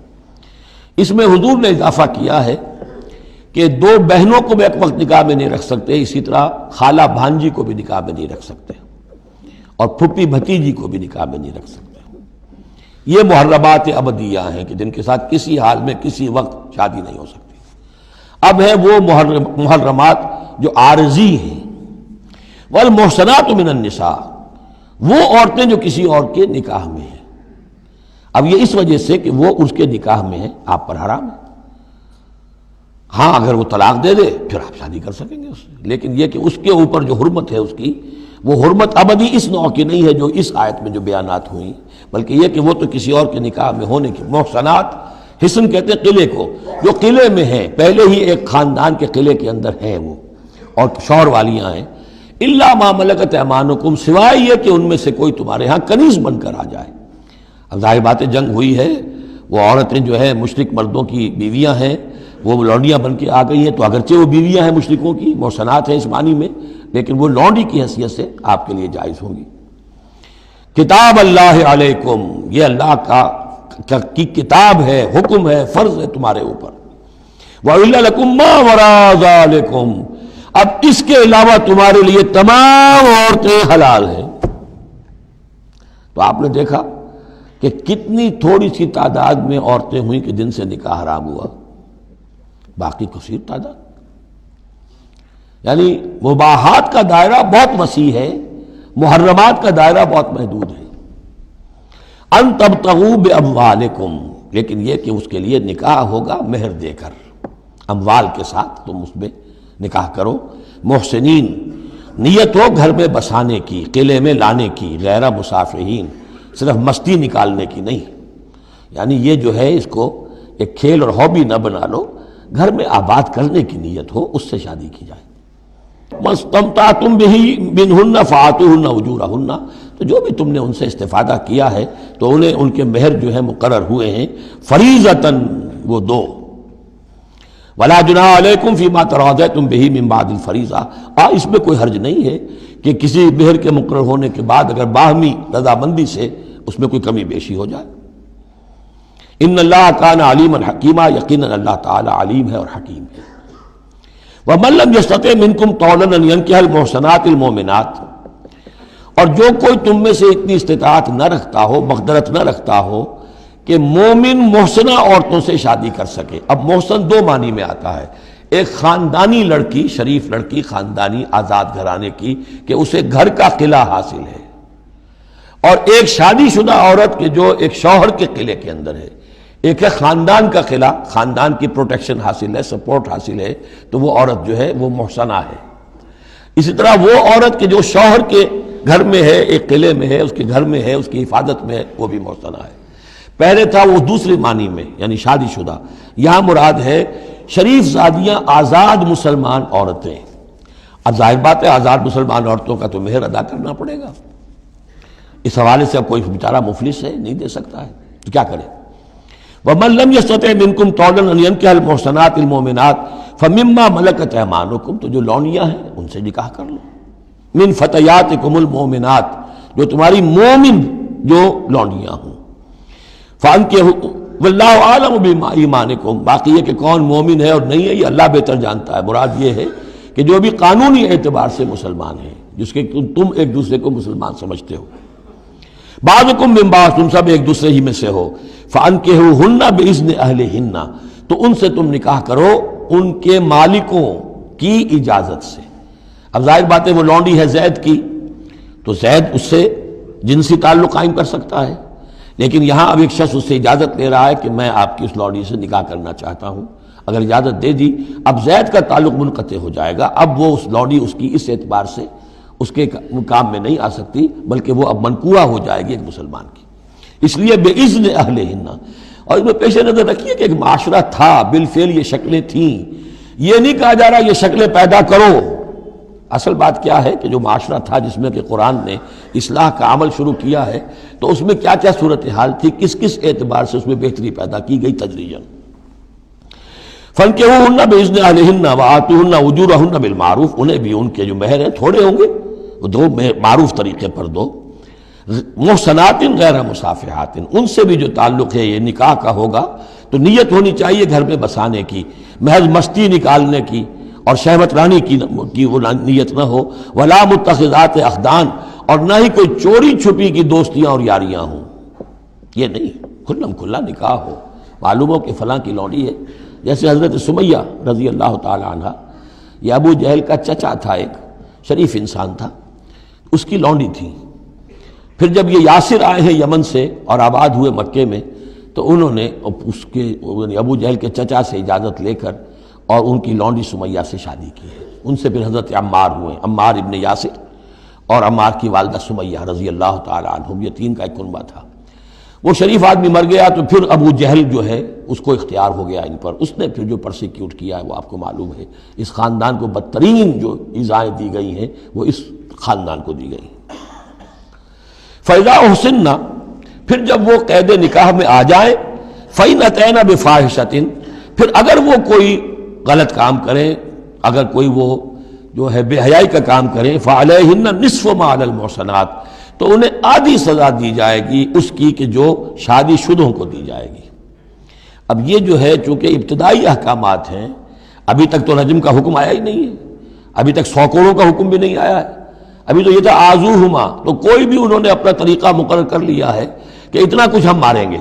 اس میں حضور نے اضافہ کیا ہے کہ دو بہنوں کو بھی ایک وقت نکاح میں نہیں رکھ سکتے، اسی طرح خالہ بھانجی کو بھی نکاح میں نہیں رکھ سکتے، اور پھپھی بھتیجی کو بھی نکاح میں نہیں رکھ سکتے۔ یہ محرمات ابدیہ ہیں کہ جن کے ساتھ کسی حال میں کسی وقت شادی نہیں ہو سکتی۔ اب ہے وہ محرمات جو عارضی ہیں، والمحصنات من النساء، وہ عورتیں جو کسی اور کے نکاح میں ہیں، اب یہ اس وجہ سے کہ وہ اس کے نکاح میں ہے آپ پر حرام ہے۔ ہاں اگر وہ طلاق دے دے پھر آپ شادی کر سکیں گے اس سے، لیکن یہ کہ اس کے اوپر جو حرمت ہے اس کی، وہ حرمت ابدی اس نوع کی نہیں ہے جو اس آیت میں جو بیانات ہوئی، بلکہ یہ کہ وہ تو کسی اور کے نکاح میں ہونے کی۔ محصنات، حصن کہتے ہیں قلعے کو، جو قلعے میں ہیں، پہلے ہی ایک خاندان کے قلعے کے اندر ہیں وہ، اور شوہر والیاں ہیں، الا ما ملکت ایمانکم، سوائے یہ کہ ان میں سے کوئی تمہارے ہاں کنیز بن کر آ جائے۔ اب ظاہر بات ہے جنگ ہوئی ہے، وہ عورتیں جو ہے مشرک مردوں کی بیویاں ہیں، وہ لونڈیاں بن کے آ گئی ہیں، تو اگرچہ وہ بیویاں ہیں مشرکوں کی، محصنات ہیں اس معنی میں، لیکن وہ لونڈی کی حیثیت سے آپ کے لیے جائز ہوں گی۔ کتاب اللہ علیکم، یہ اللہ کی کتاب ہے، حکم ہے، فرض ہے تمہارے اوپر۔ وَأُحِلَّ لَكُم مَّا وَرَاءَ ذَلِكُمْ، اب اس کے علاوہ تمہارے لیے تمام عورتیں حلال ہیں۔ تو آپ نے دیکھا کہ کتنی تھوڑی سی تعداد میں عورتیں ہوئیں کہ جن سے نکاح حرام ہوا، باقی کثیر تعداد، یعنی مباحات کا دائرہ بہت وسیع ہے، محرمات کا دائرہ بہت محدود ہے۔ ان تبتغوا باموالکم، لیکن یہ کہ اس کے لیے نکاح ہوگا مہر دے کر، اموال کے ساتھ تم اس میں نکاح کرو، محسنین، نیت ہو گھر میں بسانے کی، قلعے میں لانے کی، غیر مسافرین، صرف مستی نکالنے کی نہیں، یعنی یہ جو ہے اس کو ایک کھیل اور ہابی نہ بنا لو، گھر میں آباد کرنے کی نیت ہو، اس سے شادی کی جائے۔ مَسْتَمْتَعْتُمْ بِهِ مِنْهُنَّ فَآتُوهُنَّ أُجُورَهُنَّ، تو جو بھی تم نے ان سے استفادہ کیا ہے تو انہیں ان کے مہر جو ہے مقرر ہوئے ہیں فریضۃً، وہ دو۔ وَلَا جُنَاحَ عَلَيْكُمْ فِي مَا تَرَاضَيْتُمْ بِهِ مِنْ بَعْدِ الْفَرِيضَةِ، اس میں کوئی حرج نہیں ہے کہ کسی مہر کے مقرر ہونے کے بعد اگر باہمی رضامندی سے اس میں کوئی کمی بیشی ہو جائے۔ ان اللہ کان علیما حکیما، یقیناً اللہ تعالی علیم ہے اور حکیم ہے۔ وَمَن لَّمْ يَسْتَطِعْ مِنكُمْ طَوْلًا أَن يَنكِحَ الْمُحْصَنَاتِ الْمُؤْمِنَاتِ، اور جو کوئی تم میں سے اتنی استطاعت نہ رکھتا ہو، مقدرت نہ رکھتا ہو کہ مومن محسنہ عورتوں سے شادی کر سکے۔ اب محسن دو معنی میں آتا ہے، ایک خاندانی لڑکی، شریف لڑکی، خاندانی آزاد گھرانے کی کہ اسے گھر کا قلعہ حاصل ہے، اور ایک شادی شدہ عورت کے جو ایک شوہر کے قلعے کے اندر ہے۔ ایک ہے خاندان کا قلعہ، خاندان کی پروٹیکشن حاصل ہے، سپورٹ حاصل ہے، تو وہ عورت جو ہے وہ محسنہ ہے۔ اسی طرح وہ عورت کے جو شوہر کے گھر میں ہے، ایک قلعے میں ہے، اس کے گھر میں ہے، اس کی حفاظت میں ہے، وہ بھی محسنہ ہے۔ پہلے تھا وہ دوسری معنی میں یعنی شادی شدہ، یہاں مراد ہے شریف زادیاں، آزاد مسلمان عورتیں۔ اب ظاہر بات ہے آزاد مسلمان عورتوں کا تو مہر ادا کرنا پڑے گا، اس حوالے سے اب کوئی بیچارہ مفلس ہے، نہیں دے سکتا ہے تو کیا کرے۔ وَمَن لَّمْ يَسْتَطِعْ مِنكُمْ طَوْلًا أَن يَنكِحَ الْمُحْصَنَاتِ الْمُؤْمِنَاتِ فَمِمَّا مَلَكَتْ أَيْمَانُكُمْ، تو جو لونیاں ہیں ان سے نکاح کر لو، مِن فَتَيَاتِكُمُ الْمُؤْمِنَاتِ، جو تمہاری مومن جو لونیاں ہوں، فَأَنكِحُوا وَاللَّهُ أَعْلَمُ بِإِيمَانِكُمْ، باقی یہ کہ کون مومن ہے اور نہیں ہے یہ اللہ بہتر جانتا ہے۔ مراد یہ ہے کہ جو بھی قانونی اعتبار سے مسلمان ہیں، جس کے تم ایک دوسرے کو مسلمان سمجھتے ہو، بعضکم من بعض، تم سب ایک دوسرے ہی میں سے ہو، فَأَنكِحُوهُنَّ بِإِذْنِ أَهْلِهِنَّ، تو ان سے تم نکاح کرو ان کے مالکوں کی اجازت سے۔ اب ظاہر بات ہے وہ لونڈی ہے زید کی، تو زید اس سے جنسی تعلق قائم کر سکتا ہے، لیکن یہاں اب ایک شخص اس سے اجازت لے رہا ہے کہ میں آپ کی اس لونڈی سے نکاح کرنا چاہتا ہوں۔ اگر اجازت دے دی، اب زید کا تعلق منقطع ہو جائے گا، اب وہ اس لونڈی اس کی اس اعتبار سے اس کے کام میں نہیں آ سکتی، بلکہ وہ اب منقوع ہو جائے گی ایک مسلمان کی۔ اس لیے بِإِذْنِ أَهْلِهِنَّ، اور اس میں پیش نظر رکھیے کہ ایک معاشرہ تھا، بالفعل یہ شکلیں تھیں، یہ نہیں کہا جا رہا یہ شکلیں پیدا کرو۔ اصل بات کیا ہے کہ جو معاشرہ تھا جس میں کہ قرآن نے اصلاح کا عمل شروع کیا ہے، تو اس میں کیا کیا صورتحال تھی، کس کس اعتبار سے اس میں بہتری پیدا کی گئی تدریجاً۔ فَانكِحُوهُنَّ بِإِذْنِ أَهْلِهِنَّ وَآتُوهُنَّ أُجُورَهُنَّ بِالْمَعْرُوفِ، انہیں بھی ان کے جو مہر ہیں تھوڑے ہوں گے، وہ دو معروف طریقے پر دو۔ محسنات غیر مصافحات، ان سے بھی جو تعلق ہے یہ نکاح کا ہوگا تو نیت ہونی چاہیے گھر میں بسانے کی، محض مستی نکالنے کی اور شہوت رانی کی وہ نیت نہ ہو۔ ولا متخذات اخدان، اور نہ ہی کوئی چوری چھپی کی دوستیاں اور یاریاں ہوں، یہ نہیں، کھلم کھلا نکاح ہو، معلوم ہو کہ فلاں کی لونڈی ہے۔ جیسے حضرت سمیہ رضی اللہ تعالی عنہ، یہ ابو جہل کا چچا تھا، ایک شریف انسان تھا، اس کی لونڈی تھی۔ پھر جب یہ یاسر آئے ہیں یمن سے اور آباد ہوئے مکے میں، تو انہوں نے اس کے ابو جہل کے چچا سے اجازت لے کر اور ان کی لونڈی سمیہ سے شادی کی ہے۔ ان سے پھر حضرت عمار ہوئے، عمار ابن یاسر اور عمار کی والدہ سمیہ رضی اللہ تعالی عنہم، یہ تین کا ایک کنبہ تھا۔ وہ شریف آدمی مر گیا تو پھر ابو جہل جو ہے اس کو اختیار ہو گیا ان پر، اس نے پھر جو پرسیکیوٹ کیا ہے وہ آپ کو معلوم ہے۔ اس خاندان کو بدترین جو ایذائیں دی گئی ہیں وہ اس خاندان کو دی گئی۔ فَإِذَا أُحْصِنَّ، پھر جب وہ قید نکاح میں آ جائیں، فَإِنْ أَتَيْنَ بِفَاحِشَةٍ، پھر اگر وہ کوئی غلط کام کریں، اگر کوئی وہ جو ہے بے حیائی کا کام کریں، فَعَلَيْهِنَّ نِصْفُ مَا عَلَى الْمُحْصَنَاتِ، تو انہیں آدھی سزا دی جائے گی اس کی کہ جو شادی شدوں کو دی جائے گی۔ اب یہ جو ہے چونکہ ابتدائی احکامات ہیں، ابھی تک تو رجم کا حکم آیا ہی نہیں ہے، ابھی تک 100 کوڑوں کا حکم بھی نہیں آیا ہے، ابھی تو یہ تھا آزوہما، تو کوئی بھی انہوں نے اپنا طریقہ مقرر کر لیا ہے کہ اتنا کچھ ہم ماریں گے۔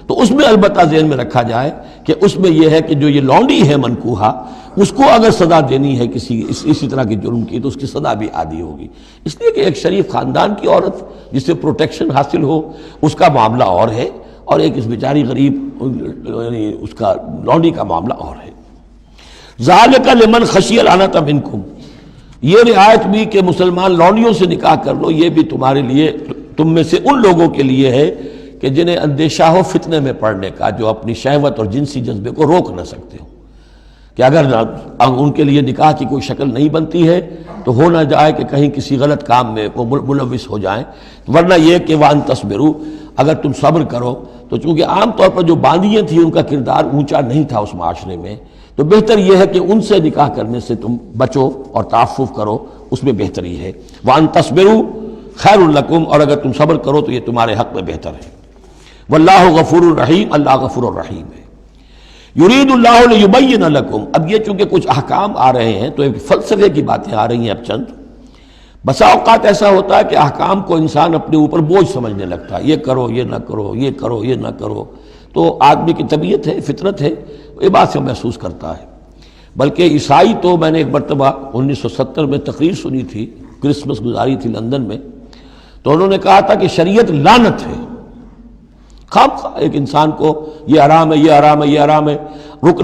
تو اس میں البتہ ذہن میں رکھا جائے کہ اس میں یہ ہے کہ جو یہ لونڈی ہے منکوحہ، اس کو اگر سزا دینی ہے اسی طرح کی جرم کی تو اس کی سزا بھی عادی ہوگی، اس لیے کہ ایک شریف خاندان کی عورت جس سے پروٹیکشن حاصل ہو اس کا معاملہ اور ہے، اور ایک اس بیچاری غریب یعنی اس کا لونڈی کا معاملہ اور ہے۔ ذالک لمن خشی العنۃ منکم، یہ رعایت بھی کہ مسلمان لونڈیوں سے نکاح کر لو، یہ بھی تمہارے لیے، تم میں سے ان لوگوں کے لیے ہے کہ جنہیں اندیشہ ہو فتنے میں پڑنے کا، جو اپنی شہوت اور جنسی جذبے کو روک نہ سکتے ہو۔ کہ اگر ان کے لیے نکاح کی کوئی شکل نہیں بنتی ہے تو ہو نہ جائے کہ کہیں کسی غلط کام میں وہ ملوث ہو جائیں، ورنہ یہ کہ وَأَن تَصْبِرُوا، اگر تم صبر کرو تو چونکہ عام طور پر جو باندیاں تھیں ان کا کردار اونچا نہیں تھا اس معاشرے میں، تو بہتر یہ ہے کہ ان سے نکاح کرنے سے تم بچو اور تعفف کرو، اس میں بہتری ہے۔ وَأَن تَصْبِرُوا خَيْرٌ لَكُمْ، اور اگر تم صبر کرو تو یہ تمہارے حق میں بہتر ہے۔ وَاللَّهُ غَفُورٌ رَحِيمٌ، اللہ غفور الرحیم ہے۔ یرید اللہ لیبین لکم، اب یہ چونکہ کچھ احکام آ رہے ہیں تو ایک فلسفے کی باتیں آ رہی ہیں اب چند۔ بسا اوقات ایسا ہوتا ہے کہ احکام کو انسان اپنے اوپر بوجھ سمجھنے لگتا ہے، یہ کرو یہ نہ کرو، یہ کرو یہ نہ کرو، تو آدمی کی طبیعت ہے، فطرت ہے، یہ بات سے محسوس کرتا ہے۔ بلکہ عیسائی تو میں نے ایک مرتبہ 1970 میں تقریر سنی تھی، کرسمس گزاری تھی لندن میں، تو انہوں نے کہا تھا کہ شریعت لعنت ہے، خواہ ایک انسان کو یہ حرام ہے، یہ حرام ہے، یہ حرام ہے، رک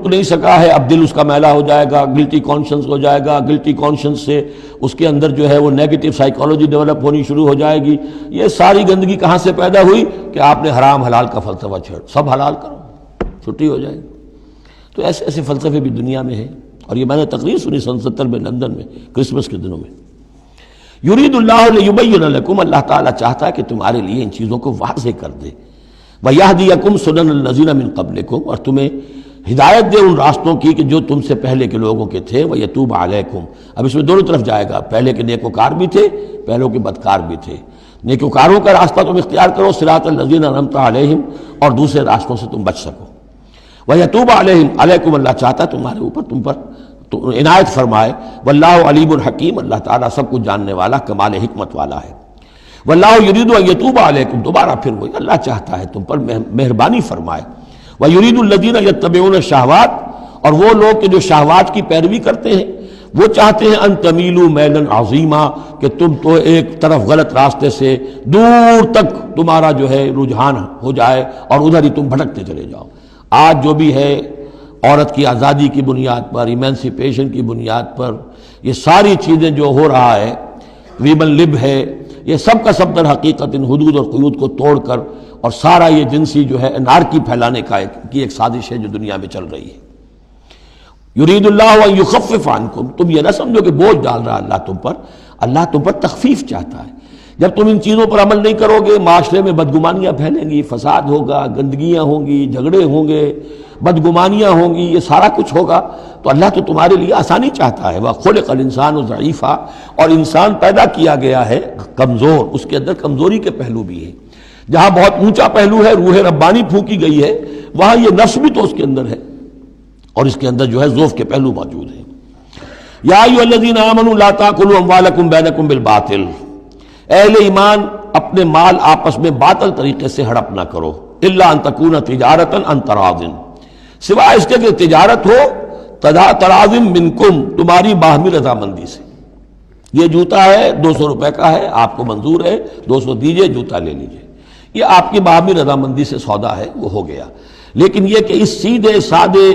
نہیں سکا ہے، اب دل اس کا میلا ہو جائے گا، گلٹی کانشنس ہو جائے گا، گلٹی کانشنس سے اس کے اندر جو ہے وہ نیگیٹو سائیکالوجی ڈیولپ ہونی شروع ہو جائے گی۔ یہ ساری گندگی کہاں سے پیدا ہوئی کہ آپ نے حرام حلال کا فلسفہ چھیڑ، سب حلال کرو چھٹی ہو جائے گی۔ تو ایسے ایسے فلسفے بھی دنیا میں ہیں، اور یہ میں نے تقریر سنی 1970 میں لندن میں کرسمس کے دنوں میں۔ یرید اللہ لیبین لکم، اللہ تعالیٰ چاہتا ہے کہ تمہارے لیے ان چیزوں کو واضح کر دے۔ وَیہدیکم سنن الذین من قبلکم، اور تمہیں ہدایت دے ان راستوں کی کہ جو تم سے پہلے کے لوگوں کے تھے۔ ویتوب علیکم، اب اس میں دونوں طرف جائے گا، پہلے کے نیکوکار بھی تھے، پہلوں کے بدکار بھی تھے۔ نیکوکاروں کا راستہ تم اختیار کرو، صراط الذین انعمت علیہم، اور دوسرے راستوں سے تم بچ سکو۔ ویتوب علیہم، علیکم اللہ چاہتا ہے تمہارے اوپر، تم پر تو عنایت فرمائے۔ واللہ علیم الحکیم، اللہ تعالیٰ سب کچھ جاننے والا، کمال حکمت والا ہے۔ واللہ یرید ان یتوب علیکم، دوبارہ پھر وہی، اللہ چاہتا ہے تم پر مہربانی فرمائے۔ ویرید الذین یتبعون الشہوات، اور وہ لوگ کہ جو شہوات کی پیروی کرتے ہیں وہ چاہتے ہیں ان تمیلوا میلا عظیما، کہ تم تو ایک طرف غلط راستے سے دور تک تمہارا جو ہے رجحان ہو جائے اور ادھر ہی تم بھٹکتے چلے جاؤ۔ آج جو بھی ہے عورت کی آزادی کی بنیاد پر، ایمینسیپیشن کی بنیاد پر، یہ ساری چیزیں جو ہو رہا ہے، ویمن لب ہے، یہ سب کا سب در حقیقت ان حدود اور قیود کو توڑ کر، اور سارا یہ جنسی جو ہے انارکی پھیلانے کی ایک سازش ہے جو دنیا میں چل رہی ہے۔ یرید اللہ ان یخفف عنکم، تم یہ نہ سمجھو کہ بوجھ ڈال رہا اللہ تم پر، اللہ تم پر تخفیف چاہتا ہے۔ جب تم ان چیزوں پر عمل نہیں کرو گے، معاشرے میں بدگمانیاں پھیلیں گی، فساد ہوگا، گندگیاں ہوں گی، جھگڑے ہوں گے، بدگمانیاں ہوں گی، یہ سارا کچھ ہوگا، تو اللہ تو تمہارے لیے آسانی چاہتا ہے۔ وَخُلِقَ الْإِنسَانُ ضَعِيفًا، اور انسان پیدا کیا گیا ہے کمزور، اس کے اندر کمزوری کے پہلو بھی ہیں۔ جہاں بہت اونچا پہلو ہے، روح ربانی پھونکی گئی ہے، وہاں یہ نفس بھی تو اس کے اندر ہے، اور اس کے اندر جو ہے ضعف کے پہلو موجود ہیں۔ یا ایھا الذین آمنوا لا تاکلوا اموالکم بینکم بالباطل، اہل ایمان اپنے مال آپس میں باطل طریقے سے ہڑپ نہ کرو، الا ان تکون تجارتا عن تراض، سوائے اس کے کہ تجارت ہو تراض منکم، تمہاری باہمی رضامندی سے۔ یہ جوتا ہے 200 روپے کا ہے، آپ کو منظور ہے 200 دیجئے، جوتا لے لیجئے، یہ آپ کی باہمی رضامندی سے سودا ہے، وہ ہو گیا۔ لیکن یہ کہ اس سیدھے سادے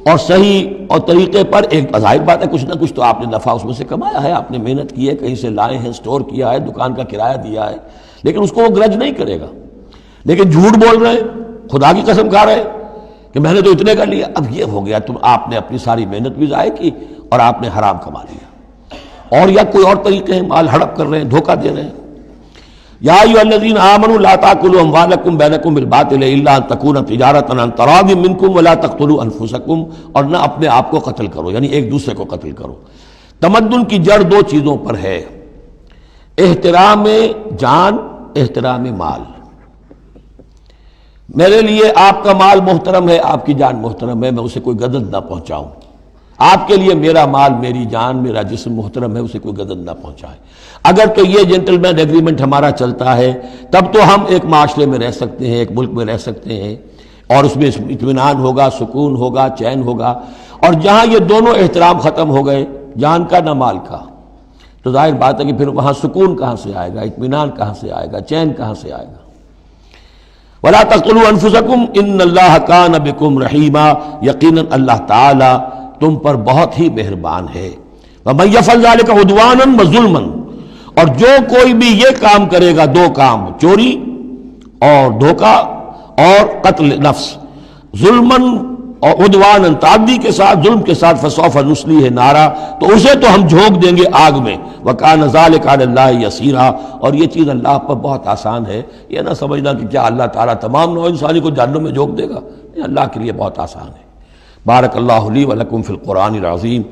اور صحیح اور طریقے پر، ایک ظاہر بات ہے کچھ نہ کچھ تو آپ نے نفع اس میں سے کمایا ہے، آپ نے محنت کی ہے، کہیں سے لائے ہیں، سٹور کیا ہے، دکان کا کرایہ دیا ہے، لیکن اس کو وہ گرج نہیں کرے گا۔ لیکن جھوٹ بول رہے ہیں، خدا کی قسم کھا رہے ہیں کہ میں نے تو اتنے کا لیا، اب یہ ہو گیا، تم آپ نے اپنی ساری محنت بھی ضائع کی اور آپ نے حرام کما لیا۔ اور یا کوئی اور طریقے ہیں، مال ہڑپ کر رہے ہیں، دھوکہ دے رہے ہیں۔ یا ایھا الذین آمنوا لا تاکلوا اموالکم بینکم بالباطل الا ان تکون تجارتا عن تراض منکم ولا تقتلوا انفسکم، اور نہ اپنے آپ کو قتل کرو، یعنی ایک دوسرے کو قتل کرو۔ تمدن کی جڑ دو چیزوں پر ہے، احترام جان، احترام مال۔ میرے لیے آپ کا مال محترم ہے، آپ کی جان محترم ہے، میں اسے کوئی غدر نہ پہنچاؤں۔ آپ کے لیے میرا مال، میری جان، میرا جسم محترم ہے، اسے کوئی غدر نہ پہنچائے۔ اگر تو یہ جنٹل مین ایگریمنٹ ہمارا چلتا ہے تب تو ہم ایک معاشرے میں رہ سکتے ہیں، ایک ملک میں رہ سکتے ہیں، اور اس میں اطمینان ہوگا، سکون ہوگا، چین ہوگا۔ اور جہاں یہ دونوں احترام ختم ہو گئے، جان کا نہ مال کا، تو ظاہر بات ہے کہ پھر وہاں سکون کہاں سے آئے گا، اطمینان کہاں سے آئے گا، چین کہاں سے آئے گا۔ وَلَا تَقْتُلُوا أَنفُسَكُمْ إِنَّ اللَّهَ كَانَ بِكُمْ رَحِيمًا، یقیناً اللہ تعالی تم پر بہت ہی مہربان ہے۔ وَمَن يَفْعَلْ ذَلِكَ عُدْوَانًا وَظُلْمًا، اور جو کوئی بھی یہ کام کرے گا، دو کام، چوری اور دھوکہ اور قتل نفس، ظلماً اور عدوان تعدی کے ساتھ، ظلم کے ساتھ، فسوف نصلیہ نارا، تو اسے تو ہم جھونک دیں گے آگ میں، وکان ذلک علی اللہ یسیرا، اور یہ چیز اللہ پر بہت آسان ہے۔ یہ نہ سمجھنا کہ کیا اللہ تعالیٰ تمام نوع انسانی کو جہنم میں جھونک دے گا، یہ اللہ کے لیے بہت آسان ہے۔ بارک اللہ لی و لکم فی القرآن العظیم۔